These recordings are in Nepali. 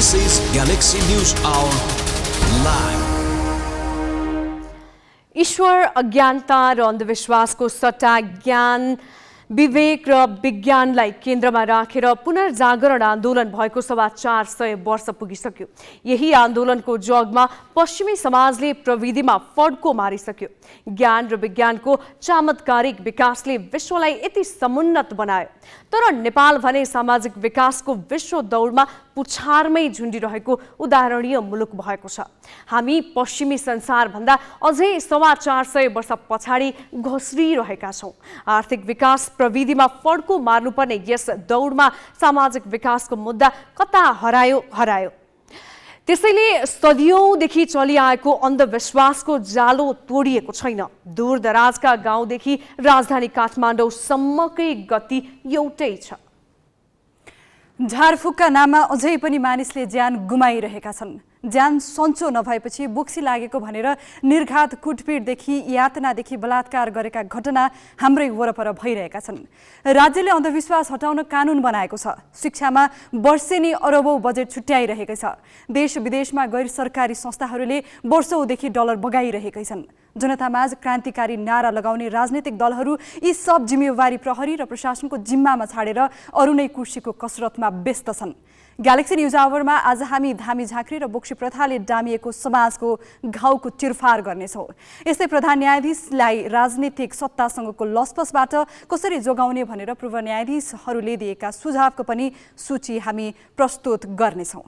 This is Galaxy News Hour live. ईश्वर, अज्ञानता र अन्धविश्वासको सट्टा ज्ञान, विवेक र विज्ञानलाई केन्द्रमा राखेर पुनर्जागरण आन्दोलन भएको 450 वर्ष पुगिसक्यो। यही आन्दोलनको जगमा पश्चिमी समाजले प्रविधिमा फड्को मारिसक्यो। ज्ञान र विज्ञानको चमत्कारिक विकासले विश्वलाई यति समुन्नत बनायो, तर नेपाल भने सामाजिक विकासको विश्व दौडमा पुछारमै झुन्डिरहेको उदाहरणीय मुलुक भएको छ। हामी पश्चिमी संसारभन्दा अझै 450 वर्ष पछाडि घोस्रिरहेका छौँ। आर्थिक विकास प्रविधिमा फड्को मार्नुपर्ने यस दौडमा सामाजिक विकासको मुद्दा कता हरायो। त्यसैले सदियौंदेखि चलिआएको अन्धविश्वासको जालो तोडिएको छैन। दूरदराजका गाउँदेखि राजधानी काठमाडौँसम्मकै गति एउटै छ। झारफुकका नाममा अझै पनि मानिसले ज्यान गुमाइरहेका छन्। ज्यान सन्चो नभएपछि बोक्सी लागेको भनेर निर्घात कुटपिटदेखि यातनादेखि बलात्कार गरेका घटना हाम्रै वरपर भइरहेका छन्। राज्यले अन्धविश्वास हटाउन कानुन बनाएको छ। शिक्षामा वर्षेनी अरबौं बजेट छुट्याइरहेकै छ। देश विदेशमा गैर सरकारी संस्थाहरूले वर्षौंदेखि डलर बगाइरहेकै छन्। जनतामाझ क्रान्तिकारी नारा लगाउने राजनीतिक दलहरू यी सब जिम्मेवारी प्रहरी र प्रशासनको जिम्मामा छाडेर अरू नै कुर्सीको कसरतमा व्यस्त छन्। ग्यालेक्सी न्युज आवरमा आज हामी धामी झाँक्री र बोक्सी प्रथाले डामिएको समाजको घाउको चिरफार गर्नेछौँ। यस्तै प्रधान न्यायाधीशलाई राजनीतिक सत्तासँगको लसपसबाट कसरी जोगाउने भनेर पूर्व न्यायाधीशहरूले दिएका सुझावको पनि सूची हामी प्रस्तुत गर्नेछौँ।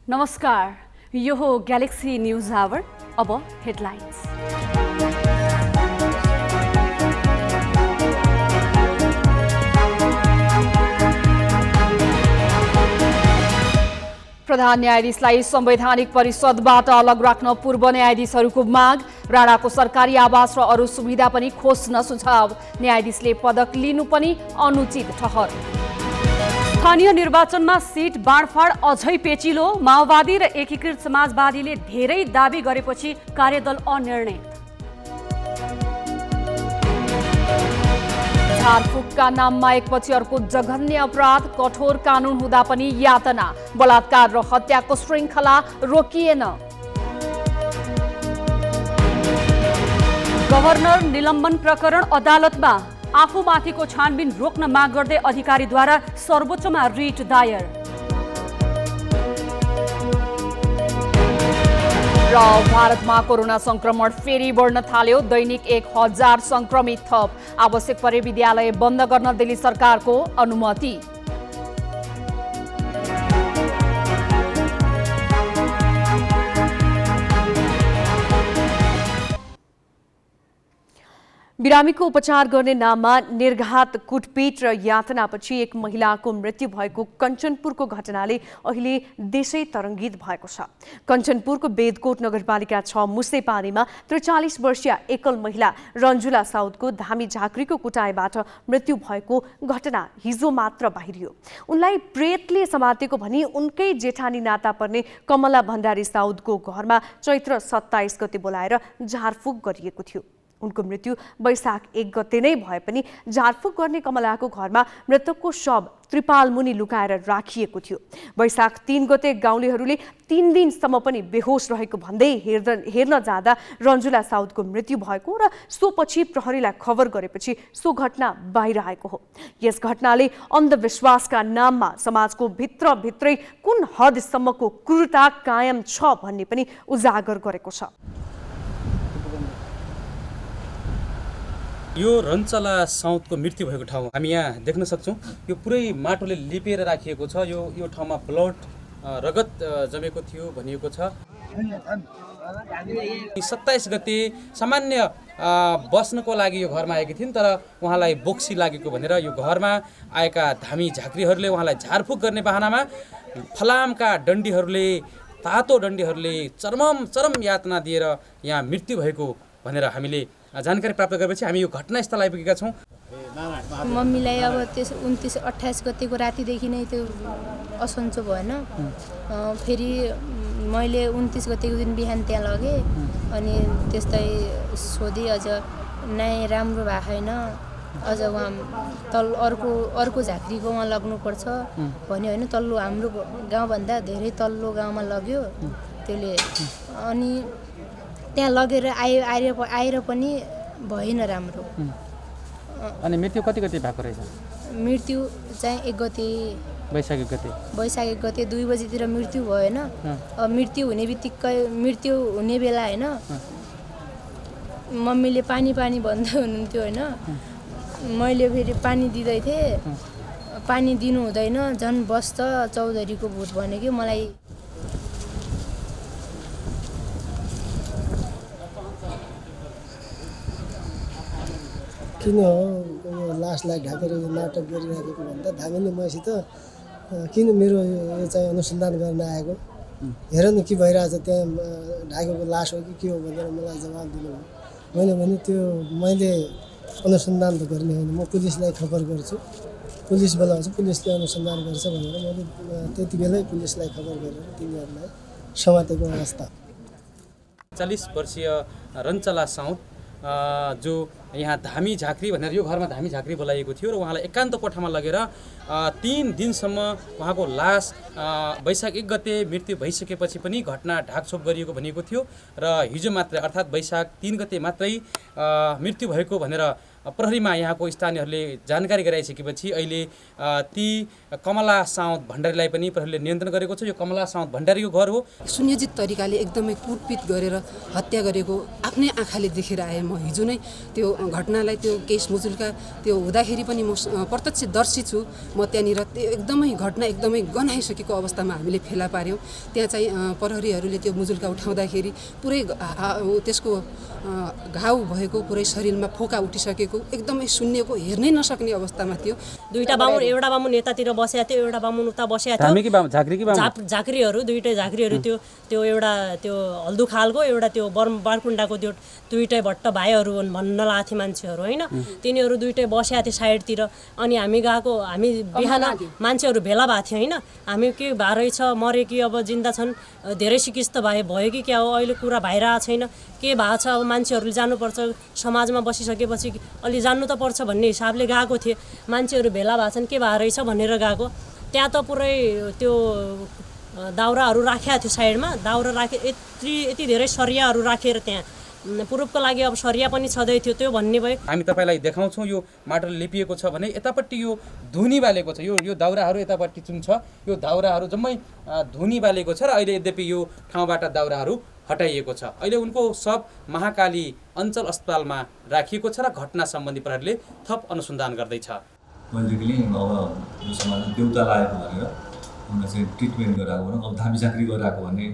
नमस्कार, यो हो ग्यालेक्सी न्युज आवर। अब हेडलाइन्स। प्रधान न्यायाधीशलाई संवैधानिक परिषदबाट अलग राख्न पूर्व न्यायाधीशहरूको माग। राणाको सरकारी आवास र अरू सुविधा पनि खोज्न सुझाव। न्यायाधीशले पदक लिनु पनि अनुचित ठहर। स्थानीय निर्वाचनमा सिट बाँडफाँड अझै पेचिलो। माओवादी र एकीकृत समाजवादीले धेरै दाबी गरेपछि कार्यदल अनिर्णय। झारफुकका नाममा एकपछि अर्को जघन्य अपराध। कठोर कानुन हुँदा पनि यातना। बलात्कार र हत्याको श्रृङ्खला रोकिएन। गभर्नर निलम्बन प्रकरण अदालतमा। आफूमाथिको छानबिन रोक्न माग गर्दै अधिकारीद्वारा सर्वोच्चमा रिट दायर। र भारतमा कोरोना संक्रमण फेरि बढ्न थाल्यो। दैनिक 1000 संक्रमित थप। आवश्यक परे विद्यालय बन्द गर्न दिल्ली सरकारको अनुमति। बिरामीको उपचार गर्ने नाममा निर्घात कुटपिट र यातनापछि एक महिलाको मृत्यु भएको कञ्चनपुरको घटनाले अहिले देशै तरङ्गित भएको छ। कञ्चनपुरको बेदकोट नगरपालिका 6 मुसेपानीमा 43 वर्षीय एकल महिला रन्जुला साउदको धामी झाँक्रीको कुटाइबाट मृत्यु भएको घटना हिजो मात्र बाहिरियो। उनलाई प्रेतले समातेको भनी उनकै जेठानी नाता पर्ने कमला भण्डारी साउदको घरमा चैत्र 27 गते बोलाएर झारफुक गरिएको थियो। उनको मृत्यु वैशाख 1 गते नै भए पनि झारफुक गर्ने कमलाको घरमा मृतकको शव त्रिपाल मुनि लुकाएर राखिएको थियो। वैशाख 3 गते गाउँलेहरूले 3 दिनसम्म पनि बेहोस रहेको भन्दै हेर्न जाँदा रन्जुला साउदको मृत्यु भएको र सोपछि प्रहरीलाई खबर गरेपछि सो घटना बाहिर आएको हो। यस घटनाले अन्धविश्वासका नाममा समाजको भित्रै कुन हदसम्मको क्रूरता कायम छ भन्ने पनि उजागर गरेको छ। यो रन्चला साउदको मृत्यु भएको ठाउँ हामी यहाँ देख्न सक्छौँ। यो पुरै माटोले लिपेर राखिएको छ। यो ठाउँमा ब्लड रगत जमेको थियो भनिएको छ। 27 गते सामान्य बस्नको लागि यो घरमा आएकी थिइन्, तर उहाँलाई बोक्सी लागेको भनेर यो घरमा आएका धामी झाँक्रीहरूले उहाँलाई झारफुक गर्ने बहानामा फलामका डन्डीहरूले, तातो डन्डीहरूले चरम यातना दिएर यहाँ मृत्यु भएको भनेर हामीले जानकारी प्राप्त गरेपछि हामी यो घटनास्थल आइपुगेका छौँ। मम्मीलाई अब त्यस 29-28 गतेको रातिदेखि नै त्यो असन्चो भएन। फेरि मैले 29 गतेको दिन बिहान त्यहाँ लगेँ अनि त्यस्तै सोधेँ, अझ नाइ राम्रो भएको छैन, अझ उहाँ अर्को झाँक्रीको उहाँ लग्नुपर्छ भन्यो होइन। तल्लो हाम्रो गाउँभन्दा धेरै तल्लो गाउँमा लग्यो त्यसले। अनि त्यहाँ लगेर आएर पनि भएन राम्रो। अनि मृत्यु कति गते भएको रहेछ? मृत्यु चाहिँ 1 गते वैशाख 1 गते 2 बजीतिर मृत्यु भएन। अब मृत्यु हुने बित्तिकै मृत्यु हुने बेला होइन, मम्मीले पानी भन्दै हुनुहुन्थ्यो होइन। मैले फेरि पानी दिँदै थिएँ, पानी दिनु हुँदैन झन् बस्छ चौधरीको भूत भने कि मलाई। किन हो यो लासलाई ढाकेर यो नाटक गरिराखेको भन्दा धामिनी मसित किन मेरो यो चाहिँ अनुसन्धान गर्न आएको, हेर न के भइरहेछ त्यहाँ, ढाकेको लास हो कि के हो भनेर मलाई जवाब दिनुभयो। मैले भने त्यो मैले अनुसन्धान त गर्ने होइन, म पुलिसलाई खबर गर्छु, पुलिस बोलाउँछु, पुलिसले अनुसन्धान गर्छ भनेर मैले त्यति बेलै पुलिसलाई खबर गरेर तिनीहरूलाई समातेको अवस्था। 40 वर्षीय रञ्चला साउद जो यहाँ धामी झाँक्री भनेर यो घरमा धामी झाँक्री बोलाइएको थियो र उहाँलाई एकान्त कोठामा लगेर 3 दिनसम्म उहाँको लास वैशाख 1 गते मृत्यु भइसकेपछि पनि घटना ढाकछोप गरिएको भनिएको थियो र हिजो मात्रै अर्थात् वैशाख 3 गते मात्रै मृत्यु भएको भनेर प्रहरीमा यहाँको स्थानीयहरूले जानकारी गराइसकेपछि अहिले ती कमला साउद भण्डारीलाई पनि प्रहरीले नियन्त्रण गरेको छ। यो कमला साउद भण्डारीको घर हो। सुनियोजित तरिकाले एकदमै कुटपिट गरेर हत्या गरेको आफ्नै आँखाले देखेर आएँ म। हिजो नै त्यो घटनालाई त्यो केस मुजुल्का त्यो हुँदाखेरि पनि म प्रत्यक्षदर्शी छु। म त्यहाँनिर एकदमै घटना एकदमै गनाइसकेको अवस्थामा हामीले फेला पार्यौँ। त्यहाँ चाहिँ प्रहरीहरूले त्यो मुजुल्का उठाउँदाखेरि पुरै त्यसको घाउ भएको, पुरै शरीरमा फोका उठिसकेको, एकदमै सुन्नेको हेर्नै नसक्ने अवस्थामा थियो। दुईटा बामुन, एउटा बामुन यतातिर बसेको थियो, एउटा बामुन उता बसेको थियो। झाँक्रीहरू दुईटै झाँक्रीहरू थियो। त्यो एउटा त्यो हल्दु खालको, एउटा त्यो बारकुण्डाको त्यो दुईटै भट्ट भाइहरू भन्न लाग्थ्यो मान्छेहरू होइन। तिनीहरू दुईटै बसेको थियो साइडतिर। अनि हामी बिहान मान्छेहरू भेला भएको थियो होइन। हामी के भए रहेछ, मरे कि अब जिन्दा छन्, धेरै सिकिस्त भयो कि क्या हो, अहिले कुरा भइरहेको छैन, के भएको छ, अब मान्छेहरूले जानुपर्छ, समाजमा बसिसकेपछि अलि जान्नु त पर्छ भन्ने हिसाबले गएको थिएँ। मान्छेहरू भेला भएको छन्, के भएको रहेछ भनेर गएको। त्यहाँ त पुरै त्यो दाउराहरू राखेको थियो साइडमा, दाउरा यति धेरै सरियाहरू राखेर त्यहाँ पुरुपको लागि अब सरिया पनि छँदै थियो। त्यो भन्ने भयो। हामी तपाईँलाई देखाउँछौँ यो माटोले लिपिएको छ भने यतापट्टि यो धुनी बालेको छ। यो दाउराहरू यतापट्टि जुन छ यो दाउराहरू जम्मै धुनी बालेको छ र अहिले यद्यपि यो ठाउँबाट दाउराहरू हटाइएको छ। अहिले उनको शव महाकाली अञ्चल अस्पतालमा राखिएको छ र घटना सम्बन्धी प्रहरीले थप अनुसन्धान गर्दैछ। पहिलेदेखि अब यो समाजमा देउता लागेको भनेर उनलाई चाहिँ ट्रिटमेन्ट गराएको भनौँ, अब धामी झाँक्री गराएको भन्ने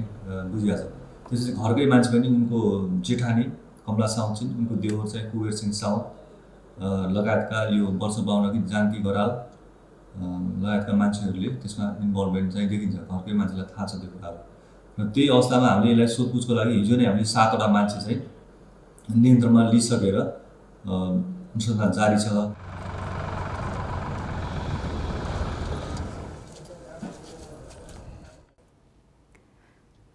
बुझिएको छ। त्यसपछि घरकै मान्छे पनि उनको जेठानी कमला साउद छिन्, उनको देवर चाहिँ कुबेर सिंह साउद लगायतका यो वर्ष 52 कि जानकी गराल लगायतका मान्छेहरूले त्यसमा इन्भल्भमेन्ट चाहिँ देखिन्छ। घरकै मान्छेलाई थाहा छ त्यो कुराहरू र त्यही अवस्थामा हामीले यसलाई सोधपुछको लागि हिजो नै हामीले 7वटा मान्छे चाहिँ नियन्त्रणमा लिइसकेर अनुसन्धान जारी छ।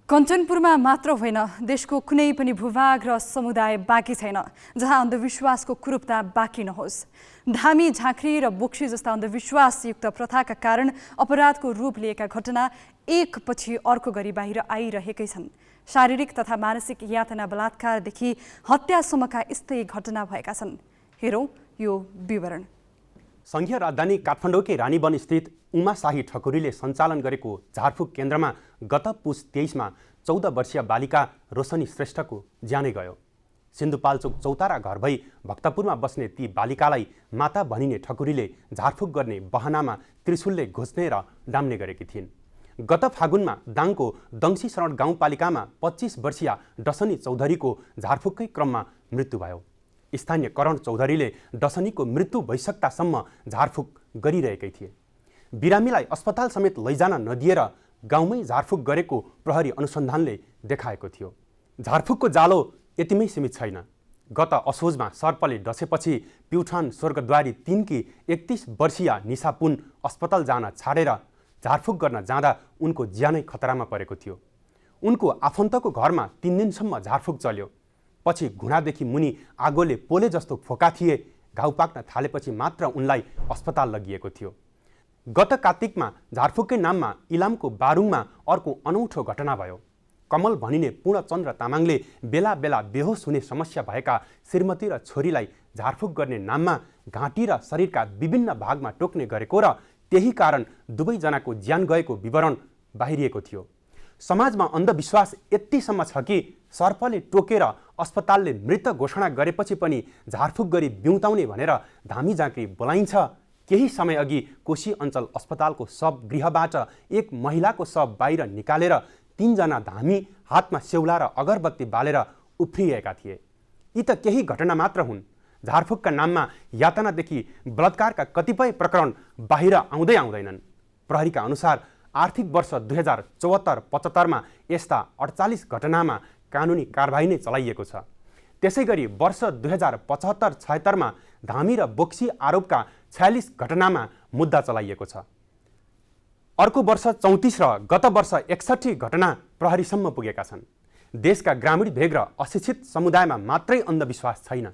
कञ्चनपुरमा मात्र होइन, देशको कुनै पनि भूभाग र समुदाय बाँकी छैन जहाँ अन्धविश्वासको कुरूपता बाँकी नहोस्। धामी झाँक्री र बोक्सी जस्ता अन्धविश्वासयुक्त प्रथाका कारण अपराधको रूप लिएका घटना एकपछि अर्को गरी बाहिर आइरहेकै छन्। शारीरिक तथा मानसिक यातना, बलात्कारदेखि हत्यासम्मका यस्तै घटना भएका छन्। हेरौँ यो विवरण। संघीय राजधानी काठमाडौँकै रानीवन स्थित उमा शाही ठकुरीले सञ्चालन गरेको झारफुक केन्द्रमा गत पुस 23मा 14 वर्षीय बालिका रोशनी श्रेष्ठको ज्यानै गयो। सिन्धुपाल्चोक चौतारा घर भई भक्तपुरमा बस्ने ती बालिकालाई माता भनिने ठकुरीले झारफुक गर्ने बहानामा त्रिशूलले घोच्ने र डाम्ने गरेकी थिइन्। गत फागुनमा दाङको दङ्सी शरण गाउँपालिकामा 25 वर्षीय डसनी चौधरीको झारफुककै क्रममा मृत्यु भयो। स्थानीय करण चौधरीले डसनीको मृत्यु भइसक्दासम्म झारफुक गरिरहेकै थिए। बिरामीलाई अस्पताल समेत लैजान नदिएर गाउँमै झारफुक गरेको प्रहरी अनुसन्धानले देखाएको थियो। झारफुकको जालो यतिमै सीमित छैन। गत असोजमा सर्पले डसेपछि प्युठान स्वर्गद्वारी 3 की 31 वर्षीय निशा पुन अस्पताल जान छाडेर झारफुक गर्न जाँदा उनको ज्यानै खतरामा परेको थियो। उनको आफन्तको घरमा 3 दिनसम्म झारफुक चल्यो। पछि घुँडादेखि मुनि आगोले पोले जस्तो फोका थिए। घाउ पाक्न थालेपछि मात्र उनलाई अस्पताल लगिएको थियो। गत कार्तिकमा झारफुककै नाममा इलामको बारुङमा अर्को अनौठो घटना भयो। कमल भनिने पूर्णचन्द्र तामाङले बेला बेला बेहोस हुने समस्या भएका श्रीमती र छोरीलाई झारफुक गर्ने नाममा घाँटी र शरीरका विभिन्न भागमा टोक्ने गरेको र त्यही कारण दुवैजनाको ज्यान गएको विवरण बाहिरिएको थियो। समाजमा अन्धविश्वास यतिसम्म छ कि सर्पले टोकेर अस्पतालले मृत घोषणा गरेपछि पनि झारफुक गरी बिउताउने भनेर धामी झाँक्री बोलाइन्छ। केही समयअघि कोशी अञ्चल अस्पतालको शव गृहबाट एक महिलाको शव बाहिर निकालेर 3 जना धामी हातमा सेउला र अगरबत्ती बालेर उफ्रिएका थिए। यी त केही घटना मात्र हुन्। झारफुकका नाममा यातनादेखि बलात्कारका कतिपय प्रकरण बाहिर आउँदैनन्। प्रहरीका अनुसार आर्थिक वर्ष 2074-75 मा यस्ता 48 घटनामा कानुनी कारबाही नै चलाइएको छ। त्यसैगरी वर्ष 2075-76 मा धामी र बोक्सी आरोपका 46 घटनामा मुद्दा चलाइएको छ। अर्को वर्ष 34 र गत वर्ष 61 घटना प्रहरीसम्म पुगेका छन्। देशका ग्रामीण भेग र अशिक्षित समुदायमा मात्रै अन्धविश्वास छैन।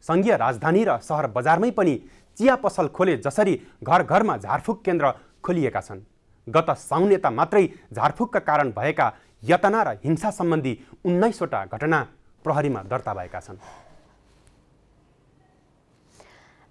सङ्घीय राजधानी र सहर बजारमै पनि चिया पसल खोले जसरी घर घरमा झारफुक केन्द्र खोलिएका छन्। गत साउन यता मात्रै झारफुकका कारण भएका यतना र हिंसा सम्बन्धी 19 वटा घटना प्रहरीमा दर्ता भएका छन्।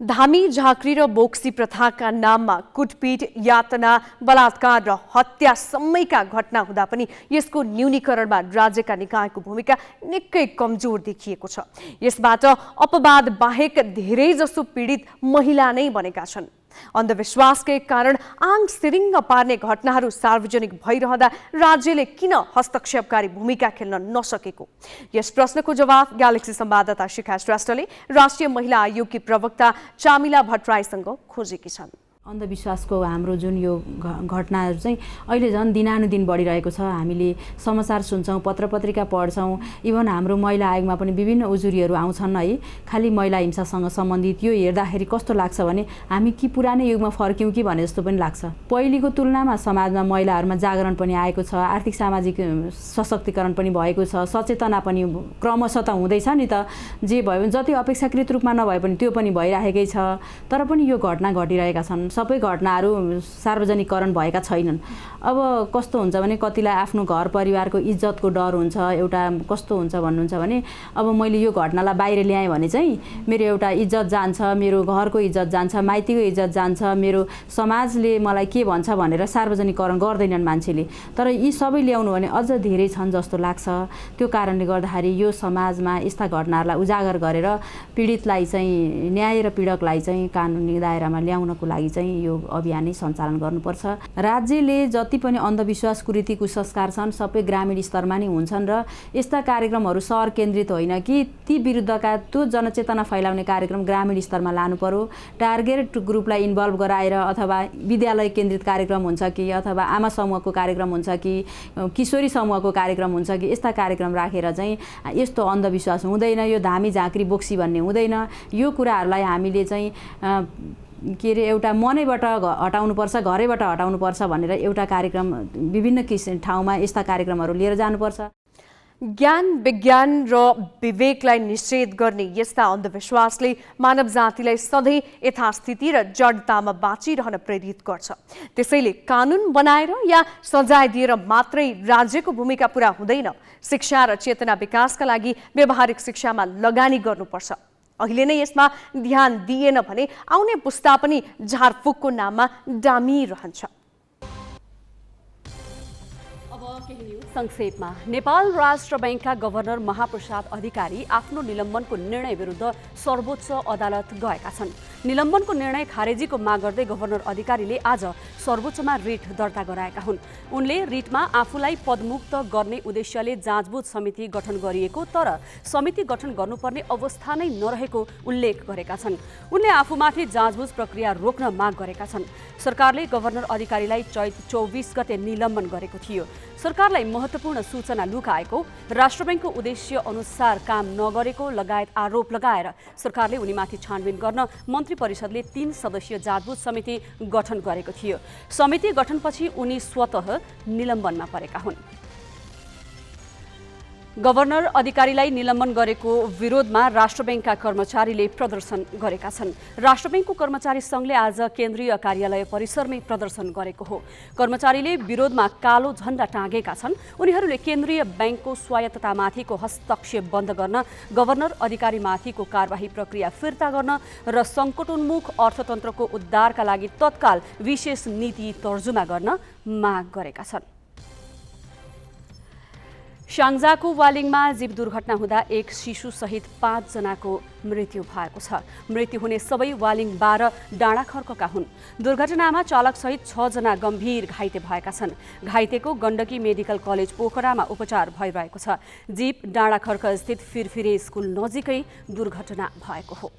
धामी झाँक्री र बोक्सी प्रथाका नाममा कुटपिट, यातना, बलात्कार र हत्यासम्मैका घटना हुँदा पनि यसको न्यूनीकरणमा राज्यका निकायको भूमिका निकै कमजोर देखिएको छ। यसबाट अपवाद बाहेक धेरैजसो पीडित महिला नै बनेका छन्। अन्धविश्वासकै कारण आङ सिरिङ्ग पार्ने घटनाहरू सार्वजनिक भइरहँदा राज्यले किन हस्तक्षेपकारी भूमिका खेल्न नसकेको? यस प्रश्नको जवाफ ग्यालेक्सी संवाददाता शिखा श्रेष्ठले राष्ट्रिय महिला आयोगकी प्रवक्ता चामिला भट्टराईसँग खोजेकी छन्। अन्धविश्वासको हाम्रो जुन यो घटनाहरू चाहिँ अहिले झन् दिनानुदिन बढिरहेको छ। हामीले समाचार सुन्छौँ, पत्रपत्रिका पढ्छौँ, इभन हाम्रो महिला आयोगमा पनि विभिन्न उजुरीहरू आउँछन् है, खालि महिला हिंसासँग सम्बन्धित। यो हेर्दाखेरि कस्तो लाग्छ भने हामी कि पुरानै युगमा फर्क्यौँ कि भने जस्तो पनि लाग्छ। पहिलेको तुलनामा समाजमा महिलाहरूमा जागरण पनि आएको छ, आर्थिक सामाजिक सशक्तिकरण पनि भएको छ, सचेतना पनि क्रमशः त हुँदैछ नि त। जे भयो जति अपेक्षाकृत रूपमा नभए पनि त्यो पनि भइरहेकै छ। तर पनि यो घटना घटिरहेका छन्। सबै घटनाहरू सार्वजनिकरण भएका छैनन्। अब कस्तो हुन्छ भने कतिलाई आफ्नो घर परिवारको इज्जतको डर हुन्छ। एउटा कस्तो हुन्छ भन्नुहुन्छ भने अब मैले यो घटनालाई बाहिर ल्याएँ भने चाहिँ मेरो एउटा इज्जत जान्छ, मेरो घरको इज्जत जान्छ, माइतीको इज्जत जान्छ, मेरो समाजले मलाई के भन्छ भनेर सार्वजनिकरण गर्दैनन् मान्छेले। तर यी सबै ल्याउनु भने अझ धेरै छन् जस्तो लाग्छ। त्यो कारणले गर्दाखेरि यो समाजमा यस्ता घटनाहरूलाई उजागर गरेर पीडितलाई चाहिँ न्याय र पीडकलाई चाहिँ कानुनी दायरामा ल्याउनको लागि चाहिँ यो अभियान नै सञ्चालन गर्नुपर्छ। राज्यले जति पनि अन्धविश्वास कुरीति कुसंस्कार छन् सबै ग्रामीण स्तरमा नै हुन्छन् र यस्ता कार्यक्रमहरू सहर केन्द्रित होइन कि ती विरुद्धका त्यो जनचेतना फैलाउने कार्यक्रम ग्रामीण स्तरमा लानु पर्यो। टार्गेट ग्रुपलाई इन्भल्भ गराएर अथवा विद्यालय केन्द्रित कार्यक्रम हुन्छ कि अथवा आमा समूहको कार्यक्रम हुन्छ कि किशोरी समूहको कार्यक्रम हुन्छ कि यस्ता कार्यक्रम राखेर चाहिँ यस्तो अन्धविश्वास हुँदैन, यो धामी झाँक्री बोक्सी भन्ने हुँदैन। यो कुराहरूलाई हामीले चाहिँ के अरे एउटा मनैबाट हटाउनुपर्छ, घरैबाट हटाउनुपर्छ भनेर एउटा कार्यक्रम विभिन्न ठाउँमा यस्ता कार्यक्रमहरू लिएर जानुपर्छ। ज्ञान, विज्ञान र विवेकलाई निषेध गर्ने यस्ता अन्धविश्वासले मानव जातिलाई सधैँ यथास्थिति र जडतामा बाँचिरहन प्रेरित गर्छ। त्यसैले कानुन बनाएर या सजाय दिएर मात्रै राज्यको भूमिका पुरा हुँदैन। शिक्षा र चेतना विकासका लागि व्यावहारिक शिक्षामा लगानी गर्नुपर्छ। अहिले नै यसमा ध्यान दिएन भने आउने पुस्ता पनि झारफुकको नाममा डामिरहन्छ। संक्षेपमा नेपाल राष्ट्र बैंकका गभर्नर महाप्रसाद अधिकारी आफ्नो निलम्बनको निर्णय विरुद्ध सर्वोच्च अदालत गएका छन्। निलम्बनको निर्णय खारेजीको माग गर्दै गभर्नर अधिकारीले आज सर्वोच्चमा रिट दर्ता गराएका हुन्। उनले रिटमा आफूलाई पदमुक्त गर्ने उद्देश्यले जाँचबुझ समिति गठन गरिएको तर समिति गठन गर्नुपर्ने अवस्था नै नरहेको उल्लेख गरेका छन्। उनले आफूमाथि जाँचबुझ प्रक्रिया रोक्न माग गरेका छन्। सरकारले गभर्नर अधिकारीलाई चैत 24 गते निलम्बन गरेको थियो। सरकारलाई महत्त्वपूर्ण सूचना लुकाएको, राष्ट्र बैंकको उद्देश्य अनुसार काम नगरेको लगायत आरोप लगाएर सरकारले उनीमाथि छानबिन गर्न मन्त्री परिषदले 3 सदस्यीय जाँचबुझ समिति गठन गरेको थियो। समिति गठनपछि उनी स्वतः निलम्बनमा परेका हुन्। गभर्नर अधिकारीलाई निलम्बन गरेको विरोधमा राष्ट्र बैंकका कर्मचारीले प्रदर्शन गरेका छन्। राष्ट्र बैंकको कर्मचारी संघले आज केन्द्रीय कार्यालय परिसरमै प्रदर्शन गरेको हो। कर्मचारीले विरोधमा कालो झण्डा टाँगेका छन्। उनीहरूले केन्द्रीय बैंकको स्वायत्ततामाथिको हस्तक्षेप बन्द गर्न, गभर्नर अधिकारीमाथिको कारबाही प्रक्रिया फिर्ता गर्न र सङ्कटोन्मुख अर्थतन्त्रको उद्धारका लागि तत्काल विशेष नीति तर्जुमा गर्न माग गरेका छन्। स्याङ्जाको वालिङमा जीव दुर्घटना हुँदा एक शिशुसहित 5 जनाको मृत्यु भएको छ। मृत्यु हुने सबै वालिङ 12 डाँडाखर्कका हुन्। दुर्घटनामा चालकसहित 6 जना गम्भीर घाइते भएका छन्। घाइतेको गण्डकी मेडिकल कलेज पोखरामा उपचार भइरहेको छ। जीव डाँडाखर्क स्थित फिरफिरे स्कुल नजिकै दुर्घटना भएको हो।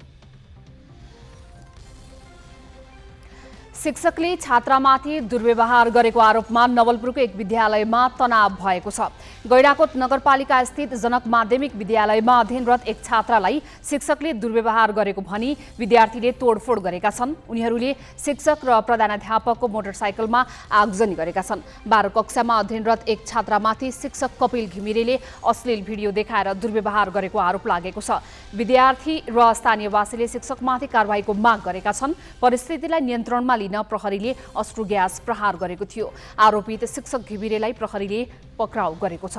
शिक्षकले छात्रामाथि दुर्व्यवहार गरेको आरोपमा नवलपुरको एक विद्यालयमा तनाव भएको छ। गैंडाकोट नगरपालिका स्थित जनक माध्यमिक विद्यालयमा अध्ययनरत एक छात्रालाई शिक्षकले दुर्व्यवहार गरेको भनी विद्यार्थीले तोडफोड गरेका छन्। उनीहरूले शिक्षक र प्रधानाध्यापकको मोटरसाइकलमा आगजनी गरेका छन्। 12 कक्षामा अध्ययनरत एक छात्रामाथि शिक्षक कपिल घिमिरेले अश्लील भिडियो देखाएर दुर्व्यवहार गरेको आरोप लागेको छ। विद्यार्थी र स्थानीयवासीले शिक्षकमाथि कारबाहीको माग गरेका छन्। परिस्थितिलाई नियन्त्रणमा लिन प्रहरीले अश्रु ग्यास प्रहार गरेको थियो। आरोपित शिक्षक घिमिरेलाई प्रहरीले पक्राउ गरेको छ।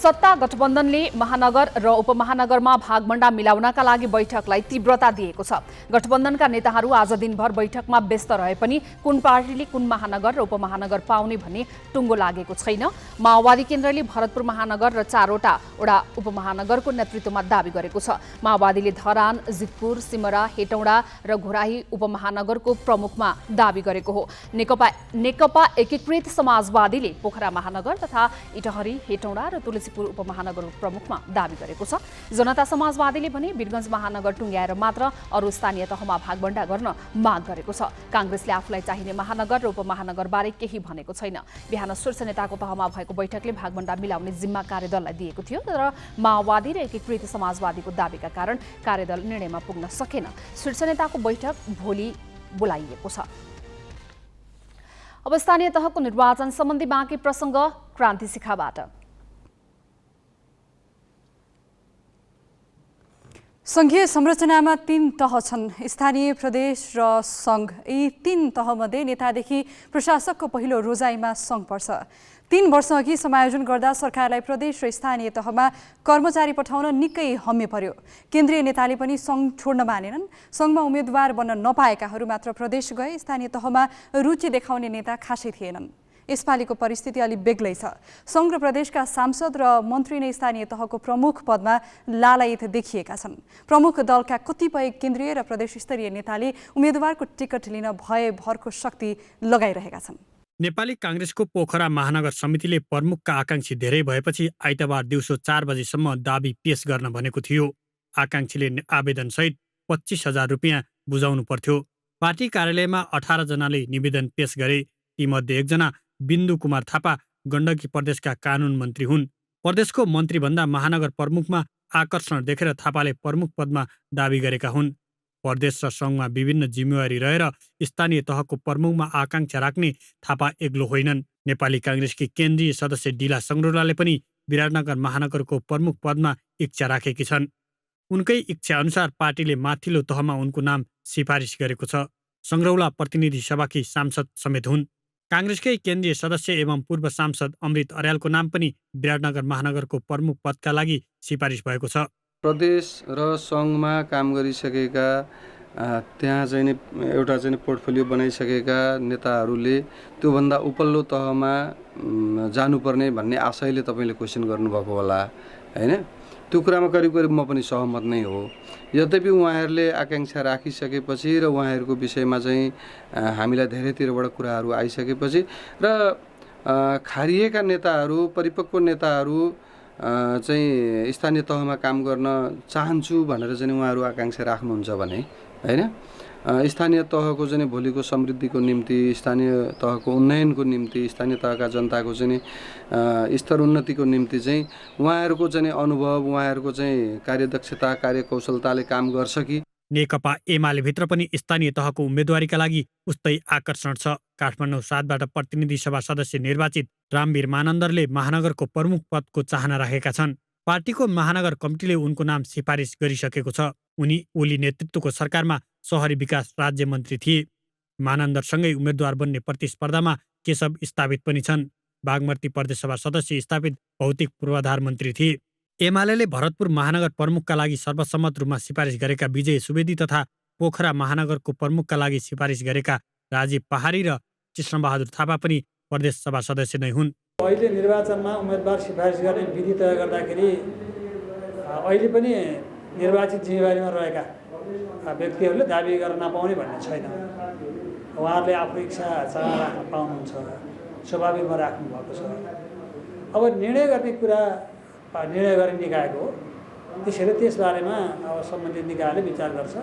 सत्ता गठबन्धनले महानगर र उपमहानगरमा भागभण्डा मिलाउनका लागि बैठकलाई तीव्रता दिएको छ। गठबन्धनका नेताहरू आज दिनभर बैठकमा व्यस्त रहे पनि कुन पार्टीले कुन महानगर र उपमहानगर पाउने भन्ने टुङ्गो लागेको छैन। माओवादी केन्द्रले भरतपुर महानगर र 4वटा वडा उपमहानगरको नेतृत्वमा दावी गरेको छ। माओवादीले धरान, जितपुर, सिमरा, हेटौडा र घोराही उपमहानगरको प्रमुखमा दावी गरेको हो। नेकपा एकीकृत समाजवादीले पोखरा महानगर तथा इटहरी, हेटौडा र तुलसी उपमहानगर प्रमुखमा दावी गरेको छ। जनता समाजवादीले भने वीरगञ्ज महानगर टुङ्ग्याएर मात्र अरू स्थानीय तहमा भागभण्डा गर्न माग गरेको छ। काङ्ग्रेसले आफूलाई चाहिने महानगर र उपमहानगरबारे केही भनेको छैन। बिहान शीर्ष नेताको तहमा भएको बैठकले भागभण्डा मिलाउने जिम्मा कार्यदललाई दिएको थियो, तर माओवादी र एकीकृत समाजवादीको दावीका कारण कार्यदल निर्णयमा पुग्न सकेन। शीर्ष नेताको बैठक भोलि बोलाइएको छ। अब स्थानीय तहको निर्वाचन सम्बन्धी बाँकी प्रसङ्ग क्रान्ति शिखाबाट। संघीय संरचनामा 3 तह छन्, स्थानीय, प्रदेश र संघ। यी 3 तहमध्ये नेतादेखि प्रशासकको पहिलो रोजाइमा संघ पर्छ। 3 वर्ष अघि समायोजन गर्दा सरकारलाई प्रदेश र स्थानीय तहमा कर्मचारी पठाउन निकै हम्मे पर्यो। केन्द्रीय नेताले पनि संघ छोड्न मानेनन्। संघमा उम्मेद्वार बन्न नपाएकाहरू मात्र प्रदेश गए। स्थानीय तहमा रुचि देखाउने नेता खासै थिएनन्। यसपालिको परिस्थिति अलि बेग्लै छ। संघ र प्रदेशका सांसद र मन्त्री नै स्थानीय तहको प्रमुख पदमा लालायित देखिएका छन्। प्रमुख दलका कतिपय केन्द्रीय र प्रदेश स्तरीय नेताले उम्मेद्वारको टिकट लिन भयभरको शक्ति लगाइरहेका छन्। नेपाली काङ्ग्रेसको पोखरा महानगर समितिले प्रमुखका आकांक्षी धेरै भएपछि आइतबार दिउँसो 4 बजेसम्म दाबी पेश गर्न भनेको थियो। आकांक्षीले आवेदनसहित 25,000 रुपियाँ बुझाउनु पर्थ्यो। पार्टी कार्यालयमा 18 जनाले निवेदन पेश गरे। तीमध्ये एकजना बिन्दु कुमार थापा गण्डकी प्रदेशका कानुन मन्त्री हुन्। प्रदेशको मन्त्रीभन्दा महानगर प्रमुखमा आकर्षण देखेर थापाले प्रमुख पदमा दावी गरेका हुन्। प्रदेश र सङ्घमा विभिन्न जिम्मेवारी रहेर स्थानीय तहको प्रमुखमा आकांक्षा राख्ने थापा एक्लो होइनन्। नेपाली काङ्ग्रेसकी केन्द्रीय सदस्य डिला सङ्ग्रौलाले पनि विराटनगर महानगरको प्रमुख पदमा इच्छा राखेकी छन्। उनकै इच्छा अनुसार पार्टीले माथिल्लो तहमा उनको नाम सिफारिस गरेको छ। सङ्ग्रौला प्रतिनिधि सभाकी सांसद समेत हुन्। काङ्ग्रेसकै केन्द्रीय सदस्य एवं पूर्व सांसद अमृत अर्यालको नाम पनि विराटनगर महानगरको प्रमुख पदका लागि सिफारिस भएको छ। प्रदेश र सङ्घमा काम गरिसकेका त्यहाँ चाहिँ नि एउटा चाहिँ पोर्टफोलियो बनाइसकेका नेताहरूले त्योभन्दा उपल्लो तहमा जानुपर्ने भन्ने आशयले तपाईँले क्वेसन गर्नुभएको होला होइन। त्यो कुरामा करिब म पनि सहमत नै हो। यद्यपि उहाँहरूले आकाङ्क्षा राखिसकेपछि र उहाँहरूको विषयमा चाहिँ हामीलाई धेरैतिरबाट कुराहरू आइसकेपछि र खारिएका नेताहरू, परिपक्व नेताहरू चाहिँ स्थानीय तहमा काम गर्न चाहन्छु भनेर चाहिँ उहाँहरू आकाङ्क्षा राख्नुहुन्छ भने होइन, स्थानीय तहको चाहिँ भोलिको समृद्धिको निम्ति, स्थानीय तहको उन्नयनको निम्ति, स्थानीय तहका जनताको चाहिँ स्तर उन्नतिको निम्ति चाहिँ उहाँहरूको चाहिँ अनुभव, उहाँहरूको चाहिँ कार्यदक्षता, कार्यकौशलताले काम गर्छ कि। नेकपा एमाले भित्र पनि स्थानीय तहको उम्मेदवारीका लागि उस्तै आकर्षण छ। काठमाडौँ 7बाट प्रतिनिधि सभा सदस्य निर्वाचित रामवीर मानन्दरले महानगरको प्रमुख पदको चाहना राखेका छन्। पार्टीको महानगर कमिटीले उनको नाम सिफारिस गरिसकेको छ। उनी ओली नेतृत्वको सरकारमा सहरी विकास राज्य मन्त्री थिए। मानन्दरसँगै उम्मेद्वार बन्ने प्रतिस्पर्धामा केशव स्थापित पनि छन्। बागमती प्रदेशसभा सदस्य स्थापित भौतिक पूर्वाधार मन्त्री थिए। एमाले भरतपुर महानगर प्रमुखका लागि सर्वसम्मत रूपमा सिफारिस गरेका विजय सुवेदी तथा पोखरा महानगरको प्रमुखका लागि सिफारिस गरेका राजीव पहाडी र कृष्णबहादुर थापा पनि प्रदेशसभा सदस्य नै हुन्। अहिले निर्वाचनमा उम्मेदवार सिफारिस गर्ने विधि तय गर्दाखेरि अहिले पनि निर्वाचित जिम्मेवारीमा रहेका व्यक्तिहरूले दाबी गर्न नपाउने भन्ने छैन। उहाँहरूले आफ्नो इच्छा चाहना राख्न पाउनुहुन्छ, स्वाभाविकमा राख्नुभएको छ। अब निर्णय गर्ने कुरा निर्णय गर्ने निकायको हो, त्यसैले त्यसबारेमा अब सम्बन्धित निकायले विचार गर्छ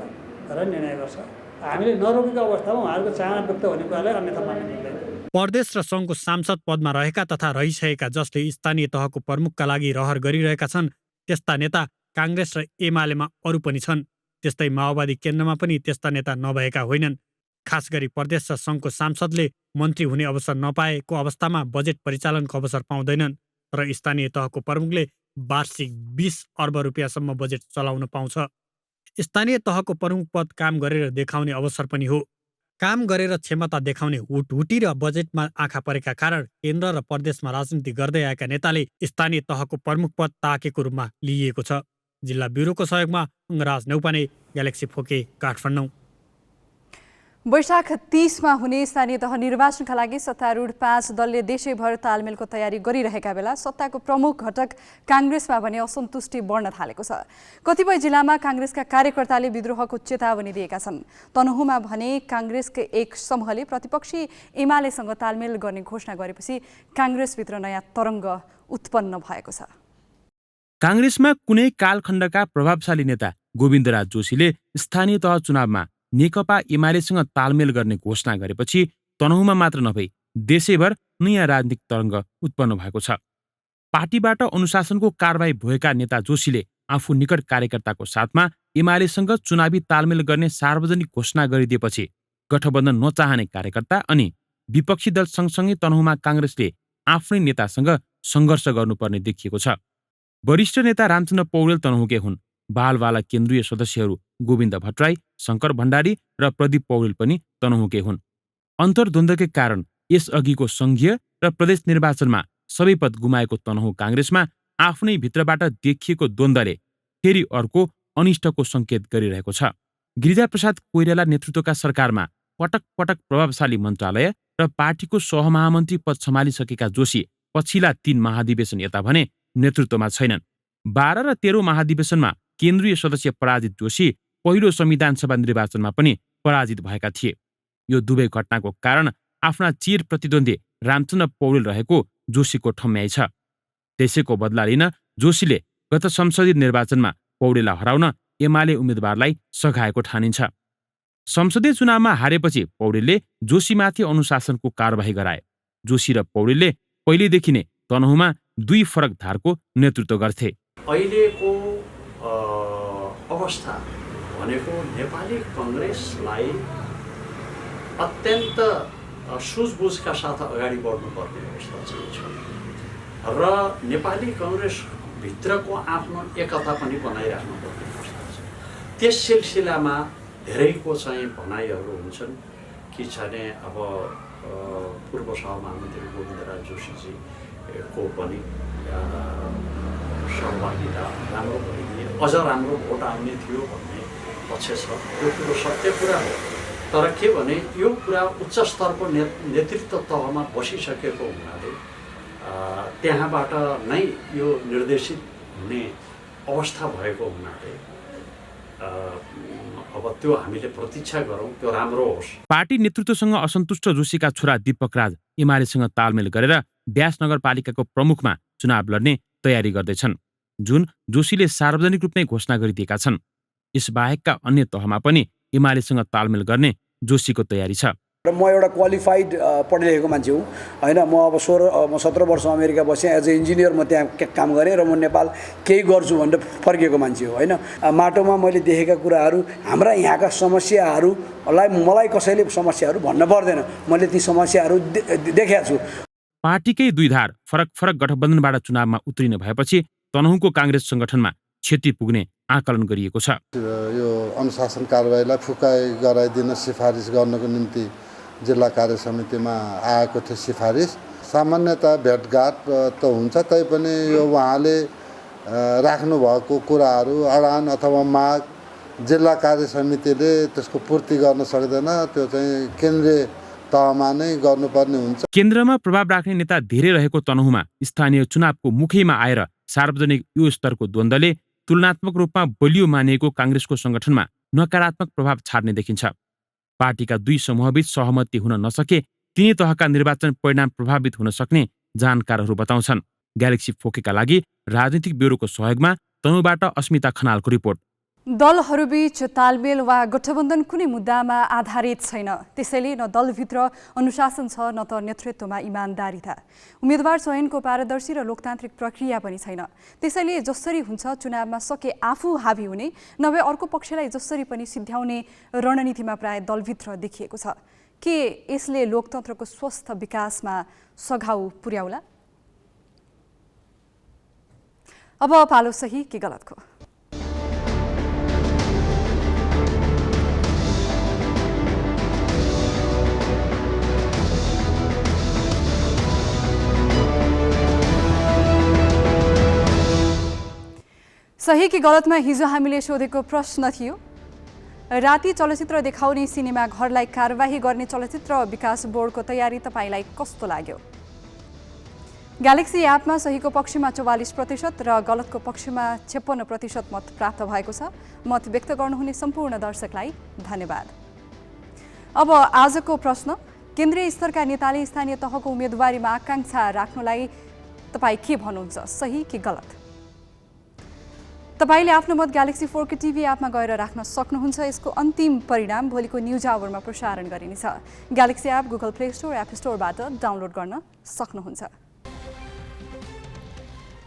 र निर्णय गर्छ। हामीले नरोकेको अवस्थामा उहाँहरूको चाहना व्यक्त हुने कुरालाई अन्यथा मान्नु मिल्दैन। प्रदेश र सङ्घको सांसद पदमा रहेका तथा रहिसकेका जसले स्थानीय तहको प्रमुखका लागि रहर गरिरहेका छन्, त्यस्ता नेता काङ्ग्रेस र एमालेमा अरू पनि छन्। त्यस्तै माओवादी केन्द्रमा पनि त्यस्ता नेता नभएका होइनन्। खास गरी प्रदेश र सङ्घको सांसदले मन्त्री हुने अवसर नपाएको अवस्थामा बजेट परिचालनको अवसर पाउँदैनन्, तर स्थानीय तहको प्रमुखले वार्षिक 20 अर्ब रुपियाँसम्म बजेट चलाउन पाउँछ। स्थानीय तहको प्रमुख पद काम गरेर देखाउने अवसर पनि हो। काम गरेर क्षमता देखाउने हुटहुटी र बजेटमा आँखा परेका कारण केन्द्र र प्रदेशमा राजनीति गर्दै आएका नेताले स्थानीय तहको प्रमुख पद ताकेको रूपमा लिइएको छ। जिल्ला ब्युरोको सहयोगमा अङ्गराज नौपाने, ग्यालेक्सी फोके, काठमाडौँ। वैशाख 30मा हुने स्थानीय तह निर्वाचनका लागि सत्तारूढ 5 दलले देशैभर तालमेलको तयारी गरिरहेका बेला सत्ताको प्रमुख घटक काङ्ग्रेसमा भने असन्तुष्टि बढ्न थालेको छ। कतिपय जिल्लामा काङ्ग्रेसका कार्यकर्ताले विद्रोहको चेतावनी दिएका छन्। तनहुँमा भने काङ्ग्रेसकै एक समूहले प्रतिपक्षी एमालेसँग तालमेल गर्ने घोषणा गरेपछि काङ्ग्रेसभित्र नयाँ तरङ्ग उत्पन्न भएको छ। काङ्ग्रेसमा कुनै कालखण्डका प्रभावशाली नेता गोविन्दराज जोशीले स्थानीय तह चुनावमा नेकपा एमालेसँग तालमेल गर्ने घोषणा गरेपछि तनहुँमा मात्र नभई देशैभर नयाँ राजनीतिक तरङ्ग उत्पन्न भएको छ। पार्टीबाट अनुशासनको कारबाही भएका नेता जोशीले आफू निकट कार्यकर्ताको साथमा एमालेसँग चुनावी तालमेल गर्ने सार्वजनिक घोषणा गरिदिएपछि गठबन्धन नचाहने कार्यकर्ता अनि विपक्षी दल सँगसँगै तनहुँमा काङ्ग्रेसले आफ्नै नेतासँग सङ्घर्ष गर्नुपर्ने देखिएको छ। वरिष्ठ नेता रामचन्द्र पौडेल तनहुँकै हुन्। बालवाला केन्द्रीय सदस्यहरू गोविन्द भट्टराई, शङ्कर भण्डारी र प्रदीप पौडेल पनि तनहुँकै हुन्। अन्तर्द्वन्द्वकै कारण यसअघिको सङ्घीय र प्रदेश निर्वाचनमा सबै पद गुमाएको तनहुँ काङ्ग्रेसमा आफ्नै भित्रबाट देखिएको द्वन्द्वले फेरि अर्को अनिष्टको सङ्केत गरिरहेको छ। गिरिजाप्रसाद कोइराला नेतृत्वका सरकारमा पटक पटक प्रभावशाली मन्त्रालय र पार्टीको सहमहामन्त्री पद सम्हालिसकेका जोशी पछिल्ला 3 महाधिवेशन यता भने नेतृत्वमा छैनन्। 12 र 13 महाधिवेशनमा केन्द्रीय सदस्य पराजित जोशी पहिलो संविधानसभा निर्वाचनमा पनि पराजित भएका थिए। यो दुवै घटनाको कारण आफ्ना चिर प्रतिद्वन्दी रामचन्द्र पौडेल रहेको जोशीको ठम्याइ छ। त्यसैको बदला लिन जोशीले गत संसदीय निर्वाचनमा पौडेललाई हराउन एमाले उम्मेदवारलाई सघाएको ठानिन्छ। संसदीय चुनावमा हारेपछि पौडेलले जोशीमाथि अनुशासनको कारबाही गराए। जोशी र पौडेलले पहिलेदेखि नै तनहुँमा 2 फरक धारको नेतृत्व गर्थे। अहिलेको अवस्था भनेको नेपाली काङ्ग्रेसलाई अत्यन्त सुझबुझका साथ अगाडि बढ्नुपर्ने अवस्था चाहिँ छ र नेपाली काङ्ग्रेसभित्रको आफ्नो एकता पनि बनाइराख्नुपर्ने अवस्था छ। त्यस सिलसिलामा धेरैको चाहिँ भनाइहरू हुन्छन् कि चाहिँ अब पूर्व सहमहामन्त्री गोविन्दराज जोशीजीको पनि सहभागिता राम्रो भइदिए अझ राम्रो भोट आउने थियो भन्ने पक्ष छ, यो कुरो सत्य कुरा हो। तर के भने यो कुरा उच्च स्तरको नेतृत्व तहमा बसिसकेको हुनाले त्यहाँबाट नै यो निर्देशित हुने अवस्था भएको हुनाले अब त्यो हामीले प्रतीक्षा गरौँ, त्यो राम्रो होस्। पार्टी नेतृत्वसँग असन्तुष्ट जोशीका छोरा दीपक राज एमालेसँग तालमेल गरेर ब्यास नगरपालिकाको प्रमुखमा चुनाव लड्ने तयारी गर्दैछन्, जुन जोशीले सार्वजनिक रूपमै घोषणा गरिदिएका छन्। यसबाहेकका अन्य तहमा पनि एमालेसँग तालमेल गर्ने जोशीको तयारी छ। र म एउटा क्वालिफाइड पढिरहेको मान्छे हुँ होइन। म अब 17 वर्ष अमेरिका बसेँ, एज ए इन्जिनियर म त्यहाँ काम गरेँ र म नेपाल केही गर्छु भनेर फर्किएको मान्छे हो होइन। माटोमा मैले देखेका कुराहरू, हाम्रा यहाँका समस्याहरूलाई मलाई कसैले समस्याहरू भन्न पर्दैन, मैले ती समस्याहरू देखेको छु। पार्टीकै दुई धार फरक फरक गठबन्धनबाट चुनावमा उत्रिनु भएपछि तनहुँको काङ्ग्रेस सङ्गठनमा क्षति पुग्ने आकलन गरिएको छ। यो अनुशासन कारबाहीलाई फुकाइ गराइदिन सिफारिस गर्नको निम्ति जिल्ला कार्य समितिमा आएको थियो सिफारिस। सामान्यतः भेटघाट त हुन्छ, तैपनि यो उहाँले राख्नुभएको कुराहरू अडान अथवा माग जिल्ला कार्य समितिले त्यसको पूर्ति गर्न सक्दैन, त्यो चाहिँ केन्द्रीय तहमा नै गर्नुपर्ने हुन्छ। केन्द्रमा प्रभाव राख्ने नेता धेरै रहेको तनहुँमा स्थानीय चुनावको मुखैमा आएर सार्वजनिक यो स्तरको द्वन्द्वले तुलनात्मक रूपमा बलियो मानिएको काङ्ग्रेसको सङ्गठनमा नकारात्मक प्रभाव छाड्ने देखिन्छ। पार्टीका दुई समूहबीच सहमति हुन नसके तिनै तहका निर्वाचन परिणाम प्रभावित हुन सक्ने जानकारहरू बताउँछन्। ग्यालेक्सी फोकेका लागि राजनीतिक ब्युरोको सहयोगमा तनहुँबाट अस्मिता खनालको रिपोर्ट। दलहरूबीच तालमेल वा गठबन्धन कुनै मुद्दामा आधारित छैन, त्यसैले न दलभित्र अनुशासन छ न त नेतृत्वमा इमान्दारिता। उम्मेदवार चयनको पारदर्शी र लोकतान्त्रिक प्रक्रिया पनि छैन। त्यसैले जसरी हुन्छ चुनावमा सके आफू हावी हुने, नभए अर्को पक्षलाई जसरी पनि सिध्याउने रणनीतिमा प्राय दलभित्र देखिएको छ। के यसले लोकतन्त्रको स्वस्थ विकासमा सघाउ पुर्याउला? अब पालो सही कि गलतको। सही कि गलतमा हिजो हामीले सोधेको प्रश्न थियो, राति चलचित्र देखाउने सिनेमा घरलाई कारबाही गर्ने चलचित्र विकास बोर्डको तयारी तपाईलाई कस्तो लाग्यो? ग्यालेक्सी एपमा सहीको पक्षमा 44% र गलतको पक्षमा 56% मत प्राप्त भएको छ। मत व्यक्त गर्नुहुने सम्पूर्ण दर्शकलाई धन्यवाद। अब आजको प्रश्न, केन्द्रीय स्तरका नेताले स्थानीय तहको उम्मेदवारीमा आकांक्षा राख्नुलाई तपाईँ के भन्नुहुन्छ, सही कि गलत? तपाईले आफ्नो मत ग्यालेक्सी 4 टिभी एपमा गएर राख्न सक्नुहुन्छ। यसको अन्तिम परिणाम भोलिको न्युज आवरमा प्रसारण गरिनेछ। Galaxy app Google play store, app स्टोरबाट डाउनलोड गर्न सक्नुहुन्छ।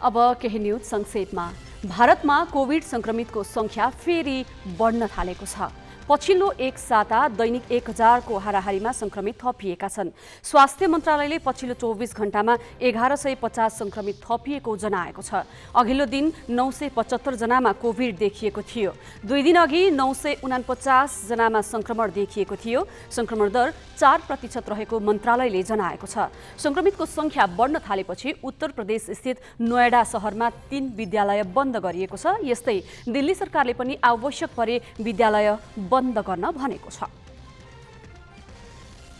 अब केही न्युज संक्षेपमा। भारतमा कोभिड संक्रमितको संख्या फेरि बढ्न थालेको छ। पछिल्लो एक साता दैनिक 1000 को हाराहारीमा संक्रमित थपिएका छन्। स्वास्थ्य मन्त्रालयले पछिल्लो 24 घण्टामा 1150 संक्रमित थपिएको जनाएको छ। अघिल्लो दिन 975 जनामा कोभिड देखिएको थियो। 2 दिन अघि 949 जनामा संक्रमण देखिएको थियो। संक्रमण दर 4% रहेको मन्त्रालयले जनाएको छ। संक्रमितको संख्या बढ्न थालेपछि उत्तर प्रदेश स्थित नोएडा शहरमा 3 विद्यालय बन्द गरिएको छ। यस्तै दिल्ली सरकारले पनि आवश्यक परे विद्यालय बन्द गर्न भनेको छ।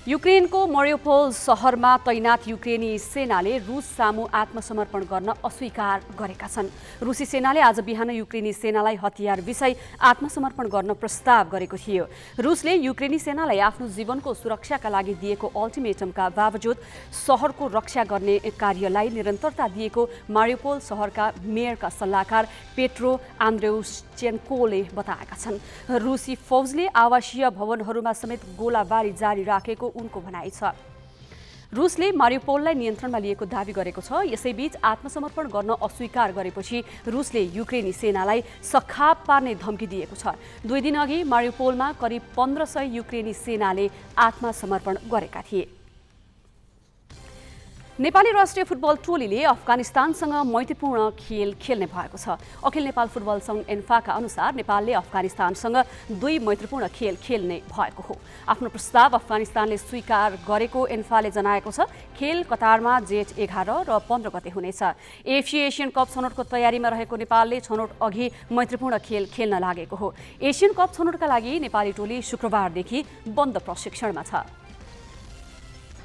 युक्रेनको मरियोपोल शहरमा तैनात युक्रेनी सेनाले रुस सामु आत्मसमर्पण गर्न अस्वीकार गरेका छन्। रुसी सेनाले आज बिहान युक्रेनी सेनालाई हतियार विषय आत्मसमर्पण गर्न प्रस्ताव गरेको थियो। रुसले युक्रेनी सेनालाई आफ्नो जीवनको सुरक्षाका लागि दिएको अल्टिमेटमका बावजुद शहरको रक्षा गर्ने कार्यलाई निरन्तरता दिएको मारियोपोल शहरका मेयरका सल्लाहकार पेट्रो आन्द्रेउश्चेन्कोले बताएका छन्। रुसी फौजले आवासीय भवनहरूमा समेत गोलाबारी जारी राखेको उनको भनाइ छ। रुसले मारियोपोललाई नियन्त्रणमा लिएको दावी गरेको छ। यसैबीच आत्मसमर्पण गर्न अस्वीकार गरेपछि रुसले युक्रेनी सेनालाई सखाप पार्ने धम्की दिएको छ। 2 दिन अघि मारियोपोलमा करिब 1500 युक्रेनी सेनाले आत्मसमर्पण गरेका थिए। नेपाली राष्ट्रिय फुटबल टोलीले अफगानिस्तानसँग मैत्रीपूर्ण खेल खेल्ने भएको छ। अखिल नेपाल फुटबल सङ्घ एन्फाका अनुसार नेपालले अफगानिस्तानसँग 2 मैत्रीपूर्ण खेल खेल्ने भएको हो। आफ्नो प्रस्ताव अफगानिस्तानले स्वीकार गरेको एन्फाले जनाएको छ। खेल कतारमा जेठ 11 र 15 गते हुनेछ। एफसी एसियन कप छनौटको तयारीमा रहेको नेपालले छनौट अघि मैत्रीपूर्ण खेल खेल्न लागेको हो। एसियन कप छनौटका लागि नेपाली टोली शुक्रबारदेखि बन्द प्रशिक्षणमा छ।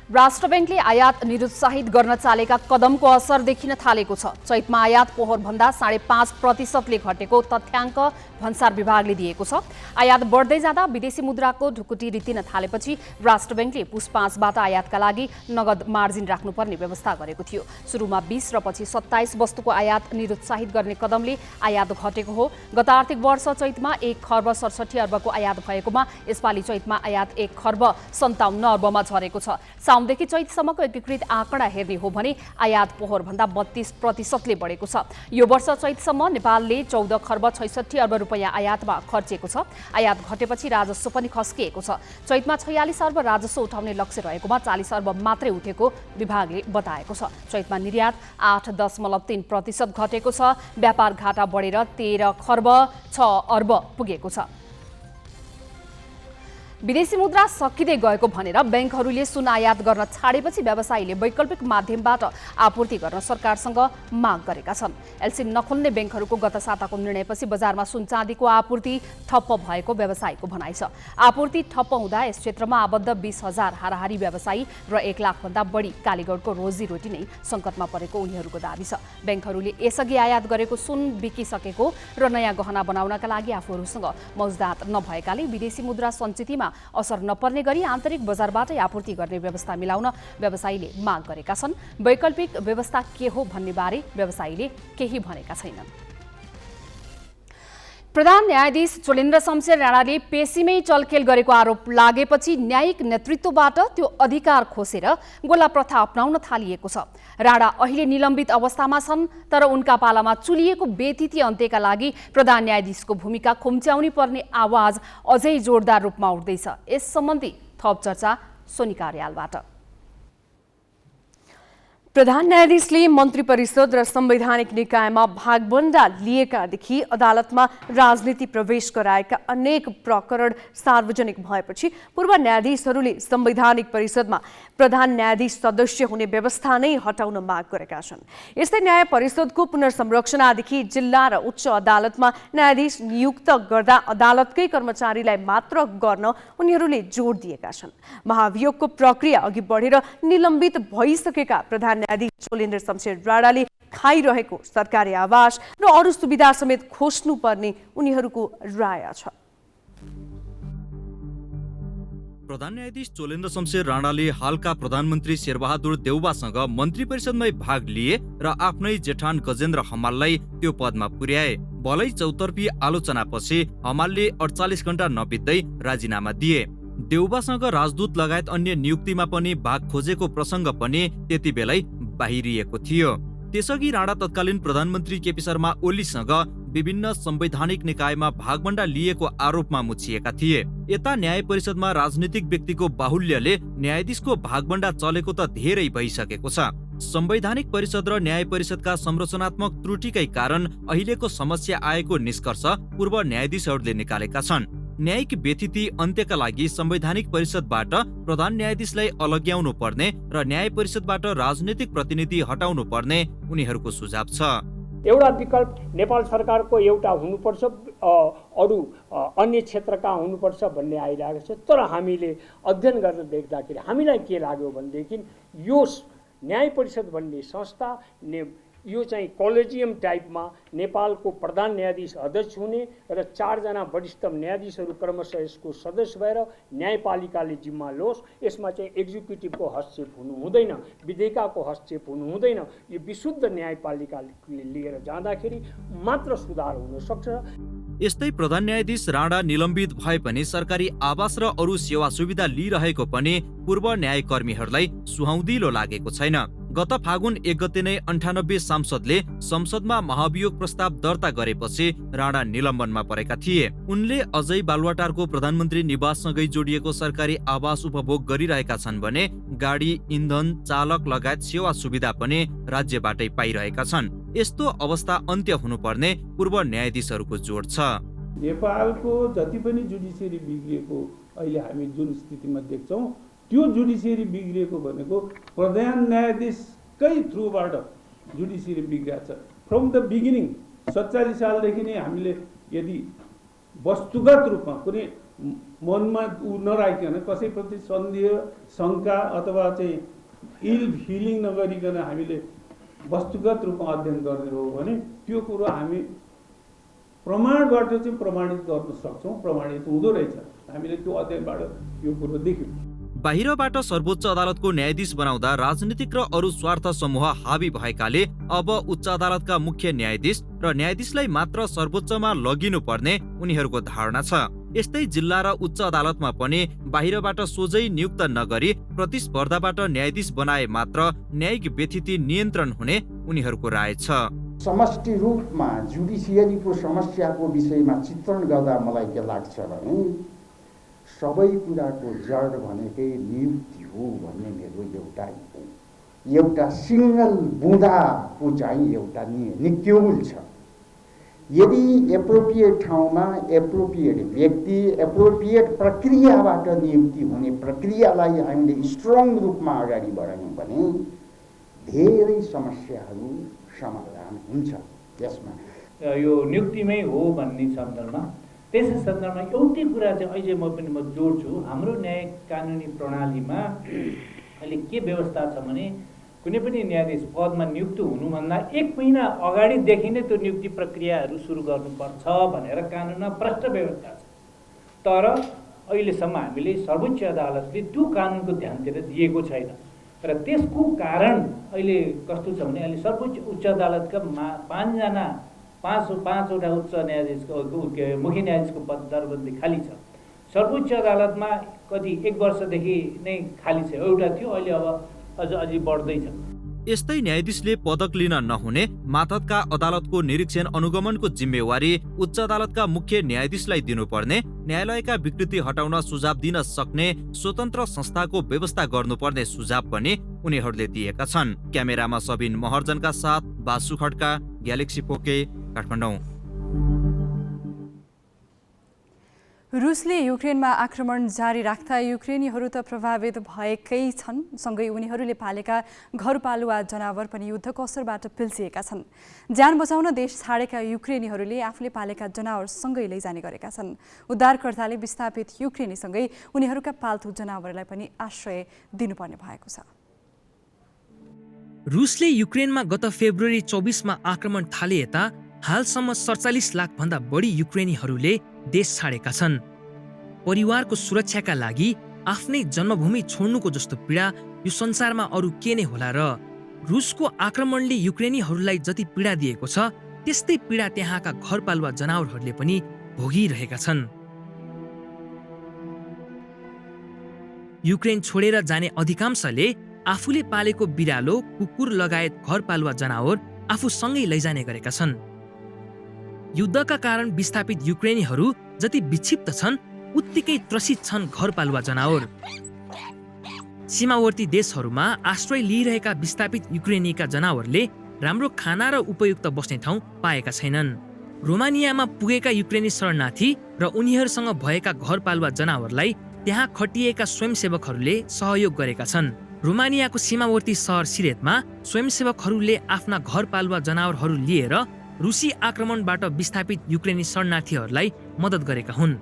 राष्ट्र बैंकले आयात निरुत्साहित गर्न चालेका कदमको असर देखिन थालेको छ। चैतमा आयात पोहोरभन्दा 5.5% घटेको तथ्याङ्क भन्सार विभागले दिएको छ। आयात बढ्दै जाँदा विदेशी मुद्राको ढुकुटी रित्तिन थालेपछि राष्ट्र बैंकले पुस 5बाट आयातका लागि नगद मार्जिन राख्नुपर्ने व्यवस्था गरेको थियो। सुरुमा 20 र पछि 27 वस्तुको आयात निरुत्साहित गर्ने कदमले आयात घटेको हो। गत आर्थिक वर्ष चैतमा 1 खर्ब 67 अर्बको आयात भएकोमा यसपालि चैतमा आयात 1 खर्ब 57 अर्बमा झरेको छ। साउनदेखि चैतसम्मको एकीकृत आँकडा हेर्ने हो भने आयात पोहोरभन्दा 32% बढेको छ। यो वर्ष चैतसम्म नेपालले 14 खर्ब 66 अर्ब रुपैयाँ आयातमा खर्चेको छ। आयात घटेपछि राजस्व पनि खस्किएको छ। चैतमा 46 अर्ब राजस्व उठाउने लक्ष्य रहेकोमा 40 अर्ब मात्रै उठेको विभागले बताएको छ। चैतमा निर्यात 8.3% घटेको छ। व्यापार घाटा बढेर 13 खर्ब 6 अर्ब पुगेको छ। विदेशी मुद्रा सकिँदै गएको भनेर बैंकहरूले सुन आयात गर्न छाडेपछि व्यवसायीले वैकल्पिक माध्यमबाट आपूर्ति गर्न सरकारसँग माग गरेका छन्। एलसी नखोल्ने बैंकहरूको गत साताको निर्णयपछि बजारमा सुन चाँदीको आपूर्ति ठप्प भएको व्यवसायीको भनाइ छ। आपूर्ति ठप्प हुँदा यस क्षेत्रमा आबद्ध 20,000 हाराहारी व्यवसायी र 1 लाखभन्दा बढी कालीगढको रोजीरोटी नै सङ्कटमा परेको उनीहरूको दाबी छ। बैंकहरूले यसअघि आयात गरेको सुन बिकिसकेको र नयाँ गहना बनाउनका लागि आफूहरूसँग मौजदात नभएकाले विदेशी मुद्रा सञ्चितमा असर नपर्ने गरी आन्तरिक बजारबाटै आपूर्ति गर्ने व्यवस्था मिलाउन व्यवसायीले माग गरेका छन्। वैकल्पिक व्यवस्था के हो भन्ने बारे व्यवसायीले केही भनेका छैनन्। प्रधान न्यायाधीश चोलेन्द्र शमशेर राणाले पेशीमै चलखेल गरेको आरोप लागेपछि न्यायिक नेतृत्वबाट त्यो अधिकार खोसेर गोला प्रथा अपनाउन थालिएको छ। राणा अहिले निलम्बित अवस्थामा छन्, तर उनका पालामा चुलिएको बेतिथि अन्त्यका लागि प्रधान न्यायाधीशको भूमिका खुम्च्याउनु पर्ने आवाज अझै जोरदार रूपमा उठ्दैछ। यस सम्बन्धी थप चर्चा सोनी कार्यालबाट। प्रधान न्यायाधीशले मन्त्री परिषद र संवैधानिक निकायमा भागबण्डा लिएकादेखि अदालतमा राजनीति प्रवेश गराएका अनेक प्रकरण सार्वजनिक भएपछि पूर्व न्यायाधीशहरूले संवैधानिक परिषदमा प्रधान न्यायाधीश सदस्य हुने व्यवस्था नै हटाउन माग गरेका छन्। यस्तै न्याय परिषदको पुनर्संरचनादेखि जिल्ला र उच्च अदालतमा न्यायाधीश नियुक्त गर्दा अदालतकै कर्मचारीलाई मात्र गर्न उनीहरूले जोड दिएका छन्। महाभियोगको प्रक्रिया अघि बढेर निलम्बित भइसकेका प्रधान न्यायाधीश चोलेन्द्र शमशेर राणाले खाइरहेको सरकारी आवास र अरू सुविधा समेत खोज्नुपर्ने उनीहरूको राय छ। प्रधान न्यायाधीश चोलेन्द्र शमशेर राणाले हालका प्रधानमन्त्री शेरबहादुर देउवासँग मन्त्री परिषदमै भाग लिए र आफ्नै जेठान गजेन्द्र हमाललाई त्यो पदमा पुर्याए। भलै चौतर्फी आलोचनापछि हमालले 48 घण्टा नबित्दै राजीनामा दिए। देउवासँग राजदूत लगायत अन्य नियुक्तिमा पनि भाग खोजेको प्रसङ्ग पनि त्यति बेलै बाहिरिएको थियो। त्यसअघि राणा तत्कालीन प्रधानमन्त्री केपी शर्मा ओलीसँग विभिन्न संवैधानिक निकायमा भागबण्डा लिएको आरोपमा मुछिएका थिए। यता न्याय परिषदमा राजनीतिक व्यक्तिको बाहुल्यले न्यायाधीशको भागबण्डा चलेको त धेरै भइसकेको छ। संवैधानिक परिषद र न्याय परिषदका संरचनात्मक त्रुटिकै कारण अहिलेको समस्या आएको निष्कर्ष पूर्व न्यायाधीशहरूले निकालेका छन्। न्यायिक व्यतिथि अन्त्यका लागि संवैधानिक परिषदबाट प्रधान न्यायाधीशलाई अलग्याउनु पर्ने र न्याय परिषदबाट राजनीतिक प्रतिनिधि हटाउनु पर्ने उनीहरूको सुझाव छ। एउटा विकल्प नेपाल सरकारको एउटा हुनुपर्छ, अरू अन्य क्षेत्रका हुनुपर्छ भन्ने आइरहेको छ। तर हामीले अध्ययन गर्न देख्दाखेरि हामीलाई के लाग्यो भनेदेखि यो न्याय परिषद भन्ने संस्था यो चाहिँ कलेजियम टाइपमा नेपालको प्रधान न्यायाधीश अध्यक्ष हुने र 4 जना वरिष्ठ न्यायाधीशहरू क्रमशः यसको सदस्य भएर न्यायपालिकाले जिम्मा लोस्। यसमा चाहिँ एक्जिक्युटिभको हस्तक्षेप हुनु हुँदैन, विधेयकको हस्तक्षेप हुनु हुँदैन। यो विशुद्ध न्यायपालिकाले लिएर जाँदाखेरि मात्र सुधार हुन सक्छ। यस्तै प्रधान न्यायाधीश राणा निलम्बित भए पनि सरकारी आवास र अरू सेवा सुविधा लिइरहेको पनि पूर्व न्यायकर्मीहरूलाई सुहाउँदिलो लागेको छैन। गत फागुन 1 गते नै 98 सांसदले संसदमा महाभियोग प्रस्ताव दर्ता गरेपछि राणा निलम्बनमा परेका थिए। उनले अझै बालुवाटारको प्रधानमन्त्री निवाससँगै जोडिएको सरकारी आवास उपभोग गरिरहेका छन् भने गाडी, इन्धन, चालक लगायत सेवा सुविधा पनि राज्यबाटै पाइरहेका छन्। यस्तो अवस्था अन्त्य हुनुपर्ने पूर्व न्यायाधीशहरूको जोड छ। नेपालको जति पनि जुडिसियरी बिग्रिएको अहिले हामी जुन स्थितिमा देख्छौँ, त्यो जुडिसियरी बिग्रिएको भनेको प्रधान न्यायाधीशकै थ्रुबाट जुडिसियरी बिग्रिएको छ। फ्रम द बिगिनिङ 47 सालदेखि नै हामीले यदि वस्तुगत रूपमा कुनै मनमा नराखिकन कसैप्रति सन्देह, शङ्का अथवा चाहिँ इल फिलिङ नगरिकन हामीले वस्तुगत रूपमा अध्ययन गर्ने हो भने त्यो कुरो हामी प्रमाणबाट चाहिँ प्रमाणित गर्न सक्छौँ। प्रमाणित हुँदो रहेछ। हामीले त्यो अध्ययनबाट यो कुरो देख्यौँ। बाहिरबाट सर्वोच्च अदालतको न्यायाधीश बनाउँदा राजनीतिक र अरू स्वार्थ समूह हावी भएकाले अब उच्च अदालतका मुख्य न्यायाधीश र न्यायाधीशलाई मात्र सर्वोच्चमा लगिनु पर्ने उनीहरूको धारणा छ। यस्तै जिल्ला र उच्च अदालतमा पनि बाहिरबाट सोझै नियुक्त नगरी प्रतिस्पर्धाबाट न्यायाधीश बनाए मात्र न्यायिक व्यथिति नियन्त्रण हुने उनीहरूको राय छ। समष्टि रूपमा जुडिसियरीको समस्याको विषयमा चित्रण गर्दा मलाई के लाग्छ भने सबै कुराको जड भनेकै नियुक्ति हो भन्ने मेरो एउटा सिङ्गल बुँदाको चाहिँ एउटा निक्युल छ। यदि एप्रोप्रिएट ठाउँमा एप्रोप्रिएट व्यक्ति एप्रोप्रिएट प्रक्रियाबाट नियुक्ति हुने प्रक्रियालाई हामीले स्ट्रङ रूपमा अगाडि बढायौँ भने धेरै समस्याहरू समाधान हुन्छ। त्यसमा यो नियुक्तिमै हो भन्ने सन्दर्भमा त्यसै सन्दर्भमा एउटै कुरा चाहिँ अहिले म जोड्छु। हाम्रो न्याय कानुनी प्रणालीमा अहिले के व्यवस्था छ भने कुनै पनि न्यायाधीश पदमा नियुक्त हुनुभन्दा 1 महिना अगाडिदेखि नै त्यो नियुक्ति प्रक्रियाहरू सुरु गर्नुपर्छ भनेर कानुनमा प्रष्ट व्यवस्था छ। तर अहिलेसम्म हामीले सर्वोच्च अदालतले त्यो कानुनको ध्यानतिर दिएको छैन र त्यसको कारण अहिले कस्तो छ भने अहिले सर्वोच्च उच्च अदालतका 5वटा उच्च न्यायाधीशको मुख्य न्यायाधीशको पद दरबन्दी खाली छ। सर्वोच्च अदालतमा कति 1 वर्षदेखि नै खाली छ। एउटा थियो, अहिले अब अझै बढ्दैछ। यस्तै न्यायाधीशले पदक लिन नहुने मातहतका अदालतको निरीक्षण अनुगमनको जिम्मेवारी उच्च अदालतका मुख्य न्यायाधीशलाई दिनुपर्ने, न्यायालयका विकृति हटाउन सुझाव दिन सक्ने स्वतन्त्र संस्थाको व्यवस्था गर्नुपर्ने सुझाव पनि उनीहरूले दिएका छन्। क्यामेरामा सबिन महर्जनका साथ बासु खड्का, ग्यालेक्सी पोके, काठमाडौँ। रुसले युक्रेनमा आक्रमण जारी राख्दा युक्रेनीहरू त प्रभावित भएकै छन्, सँगै उनीहरूले पालेका घरपालुवा जनावर पनि युद्धको असरबाट पिल्सिएका छन्। ज्यान बचाउन देश छाडेका युक्रेनीहरूले आफूले पालेका जनावरसँगै लैजाने गरेका छन्। उद्धारकर्ताले विस्थापित युक्रेनीसँगै उनीहरूका पाल्तु जनावरलाई पनि आश्रय दिनुपर्ने भएको छ। रुसले युक्रेनमा गत फेब्रुअरी 24 आक्रमण थाले यता हालसम्म 47 लाख भन्दा बढी युक्रेनीहरूले देश छाडेका छन्। परिवारको सुरक्षाका लागि आफ्नै जन्मभूमि छोड्नुको जस्तो पीडा यो संसारमा अरू के नै होला र। रुसको आक्रमणले युक्रेनीहरूलाई जति पीडा दिएको छ त्यस्तै पीडा त्यहाँका घरपालुवा जनावरहरूले पनि भोगिरहेका छन्। युक्रेन छोडेर जाने अधिकांशले आफूले पालेको बिरालो, कुकुर लगायत घरपालुवा जनावर आफूसँगै लैजाने गरेका छन्। युद्धका कारण विस्थापित युक्रेनीहरू जति विक्षिप्त छन् उत्तिकै त्रसित छन् घरपालुवा जनावर। सीमावर्ती देशहरूमा आश्रय लिइरहेका विस्थापित युक्रेनीका जनावरले राम्रो खाना र उपयुक्त बस्ने ठाउँ पाएका छैनन्। रोमानियामा पुगेका युक्रेनी शरणार्थी र उनीहरूसँग भएका घरपालुवा जनावरलाई त्यहाँ खटिएका स्वयंसेवकहरूले सहयोग गरेका छन्। रोमानियाको सीमावर्ती सहर सिरेतमा स्वयंसेवकहरूले आफ्ना घरपालुवा जनावरहरू लिएर रुसी आक्रमणबाट विस्थापित युक्रेनी शरणार्थीहरूलाई मद्दत गरेका हुन्।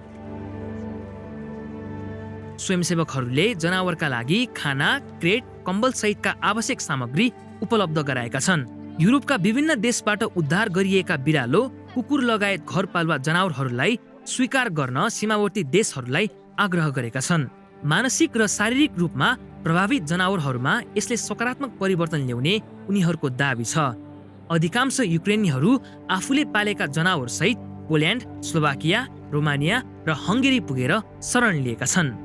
स्वयंसेवकहरूले जनावरका लागि खाना, क्रेट, कम्बल सहितका आवश्यक सामग्री उपलब्ध गराएका छन्। युरोपका विभिन्न देशबाट उद्धार गरिएका बिरालो, कुकुर लगायत घरपालुवा जनावरहरूलाई स्वीकार गर्न सीमावर्ती देशहरूलाई आग्रह गरेका छन्। मानसिक र शारीरिक रूपमा प्रभावित जनावरहरूमा यसले सकारात्मक परिवर्तन ल्याउने उनीहरूको दाबी छ। अधिकांश युक्रेनीहरू आफूले पालेका जनावर सहित पोल्यान्ड, स्लोभाकिया, रोमानिया र हङ्गेरी पुगेर शरण लिएका छन्।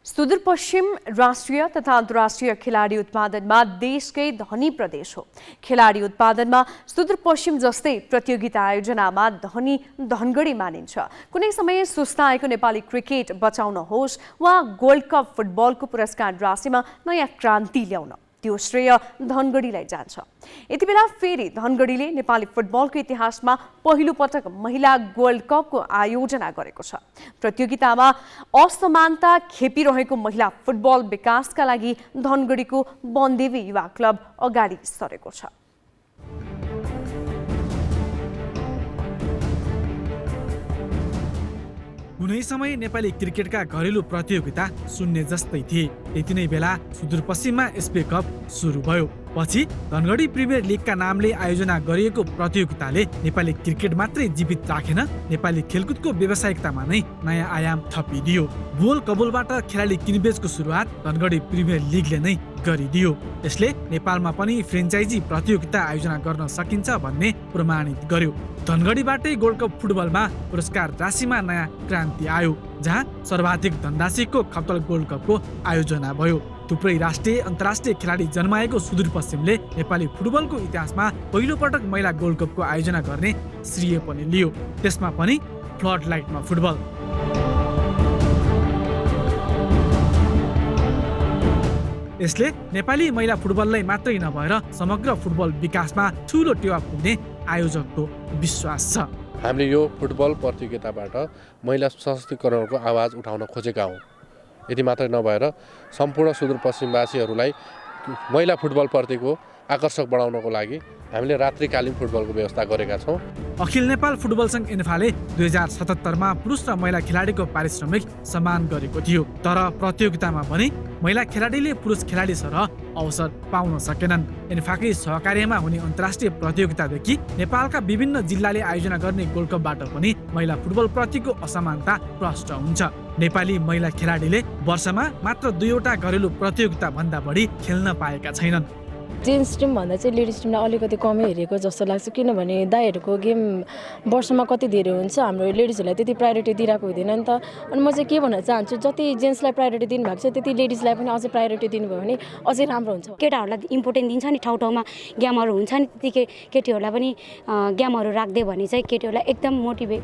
सुदूरपश्चिम राष्ट्रिय तथा अन्तर्राष्ट्रिय खेलाडी उत्पादनमा देशकै धनी प्रदेश हो। खेलाडी उत्पादनमा सुदूरपश्चिम जस्तै प्रतियोगिता आयोजनामा धनगढी मानिन्छ। कुनै समय सुस्ताएको नेपाली क्रिकेट बचाउन होस् वा गोल्ड कप फुटबलको पुरस्कार राशिमा नयाँ क्रान्ति ल्याउन, त्यो श्रेय धनगढीलाई जान्छ। यति बेला फेरि धनगढीले नेपाली फुटबलको इतिहासमा पहिलो पटक महिला गोल्ड कपको आयोजना गरेको छ। प्रतियोगितामा असमानता खेपिरहेको महिला फुटबल विकासका लागि धनगढीको वनदेवी युवा क्लब अगाडि सरेको छ। कुनै समय नेपाली क्रिकेटका घरेलु प्रतियोगिता शून्य जस्तै थिए। यति नै बेला सुदूरपश्चिममा एसपी कप सुरु भयो। पछि धनगढी प्रिमियर लिगका नामले आयोजना गरिएको प्रतियोगिताले नेपाली क्रिकेट मात्रै जीवित राखेन, नेपाली खेलकुदको व्यावसायिकतामा नै नयाँ आयाम थपिदियो। बोल कबोलबाट खेलाडी किनबेचको सुरुवात धनगढी प्रिमियर लिगले नै गरिदियो। यसले नेपालमा पनि फ्रेन्चाइजी प्रतियोगिता आयोजना गर्न सकिन्छ भन्ने प्रमाणित गर्यो। धनगढीबाटै गोल्ड कप फुटबलमा पुरस्कार राशिमा नयाँ क्रान्ति आयो, जहाँ सर्वाधिक धनराशिको खप्तल गोल्ड कपको आयोजना भयो। थुप्रै राष्ट्रिय अन्तर्राष्ट्रिय खेलाडी जन्माएको सुदूरपश्चिमले नेपाली फुटबलको इतिहासमा पहिलो पटक महिला गोल्ड कपको आयोजना गर्ने श्रेय पनि लियो, त्यसमा पनि फ्लड लाइटमा फुटबल। यसले नेपाली महिला फुटबललाई मात्रै नभएर समग्र फुटबल विकासमा ठूलो टेवा पुग्ने आयोजकको विश्वास छ। हामीले यो फुटबल प्रतियोगिताबाट महिला सशक्तिकरणको आवाज उठाउन खोजेका हौँ। यति मात्रै नभएर सम्पूर्ण सुदूरपश्चिमवासीहरूलाई महिला फुटबलप्रतिको आकर्षक बनाउनको लागि हामीले रात्रिकालीन फुटबलको व्यवस्था गरेका छौँ। अखिल नेपाल फुटबल सङ्घ इन्फाले 2077मा पुरुष र महिला खेलाडीको पारिश्रमिक समान गरेको थियो। तर प्रतियोगितामा पनि महिला खेलाडीले पुरुष खेलाडी सरह अवसर पाउन सकेनन्। इन्फाकै सहकार्यमा हुने अन्तर्राष्ट्रिय प्रतियोगितादेखि नेपालका विभिन्न जिल्लाले आयोजना गर्ने गोल्ड कपबाट पनि महिला फुटबल प्रतिको असमानता प्रष्ट हुन्छ। नेपाली महिला खेलाडीले वर्षमा मात्र 2वटा घरेलु प्रतियोगिता भन्दा बढी खेल्न पाएका छैनन्। जेन्ट्स टिम भन्दा चाहिँ लेडिज टिमलाई अलिकति कमै हेरेको जस्तो लाग्छ, किनभने दाइहरूको गेम वर्षमा कति धेरै हुन्छ, हाम्रो लेडिजहरूलाई त्यति प्रायोरिटी दिइरहेको हुँदैन नि त। अनि म चाहिँ के भन्न चाहन्छु, जति जेन्ट्सलाई प्रायोरिटी दिनुभएको छ त्यति लेडिजलाई पनि अझै प्रायोरिटी दिनुभयो भने अझै राम्रो हुन्छ। केटाहरूलाई इम्पोर्टेन्ट दिन्छ नि, ठाउँ ठाउँमा गेमहरू हुन्छ नि, त्यति केटीहरूलाई पनि गेमहरू राख्दै भने चाहिँ केटीहरूलाई एकदम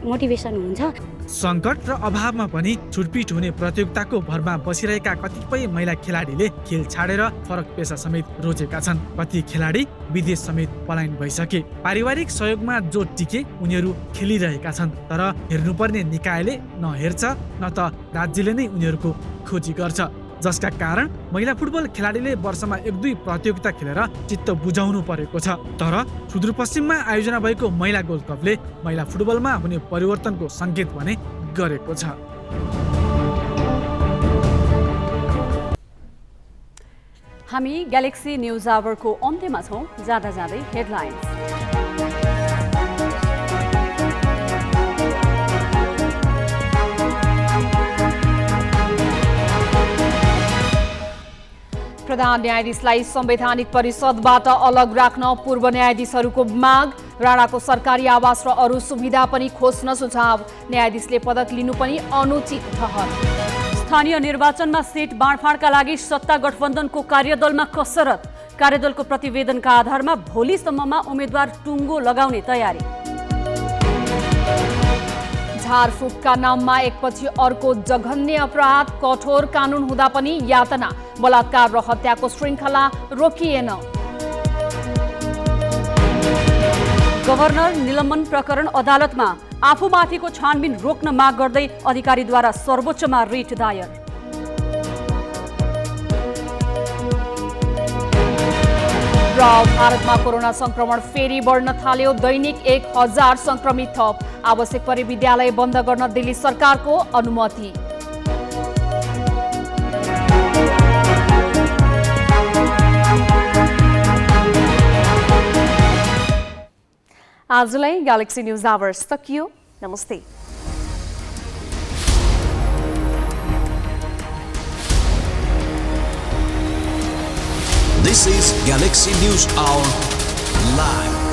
मोटिभेसन हुन्छ। सङ्कट र अभावमा पनि छुटपिट हुने प्रतियोगिताको भरमा बसिरहेका कतिपय महिला खेलाडीले खेल छाडेर फरक पेसा समेत रोजेका छन्। कति खेलाडी विदेश समेत पलायन भइसके। पारिवारिक सहयोगमा जो टिके उनीहरू खेलिरहेका छन्, तर हेर्नुपर्ने निकायले नहेर्छ न त राज्यले नै उनीहरूको खोजी गर्छ, जसका कारण महिला फुटबल खेलाडीले वर्षमा 1-2 प्रतियोगिता खेलेर चित्त बुझाउनु परेको छ। तर सुदूरपश्चिममा आयोजना भएको महिला गोल्ड कपले महिला फुटबलमा हुने परिवर्तनको सङ्केत भने गरेको छ। हामी ग्यालेक्सी न्युज आवरको अन्त्यमा छौँ। जाँदा जाँदै हेडलाइन्स। प्रधान न्यायाधीशलाई संवैधानिक परिषदबाट अलग राख्न पूर्व न्यायाधीशहरूको माग। राणाको सरकारी आवास र अरू सुविधा पनि खोज्न सुझाव। न्यायाधीशले पदक लिनु पनि अनुचित ठहर। स्थानीय निर्वाचनमा सिट बाँडफाँडका लागि सत्ता गठबन्धनको कार्यदलमा कसरत। कार्यदलको प्रतिवेदनका आधारमा भोलिसम्ममा उम्मेद्वार टुङ्गो लगाउने तयारी। झारफुकका नाममा एकपछि अर्को जघन्य अपराध। कठोर कानुन हुँदा पनि यातना। बलात्कार र हत्याको श्रृङ्खला रोकिएन। गभर्नर निलम्बन प्रकरण अदालतमा। आफूमाथिको छानबिन रोक्न माग गर्दै अधिकारीद्वारा सर्वोच्चमा रिट दायर। र भारतमा कोरोना संक्रमण फेरि बढ्न थाल्यो। दैनिक 1000 संक्रमित थप। आवश्यक परे विद्यालय बन्द गर्न दिल्ली सरकारको अनुमति। आजलाई ग्यालेक्सी न्युज आवर्स सकियो। नमस्ते। This is Galaxy News Hour Live.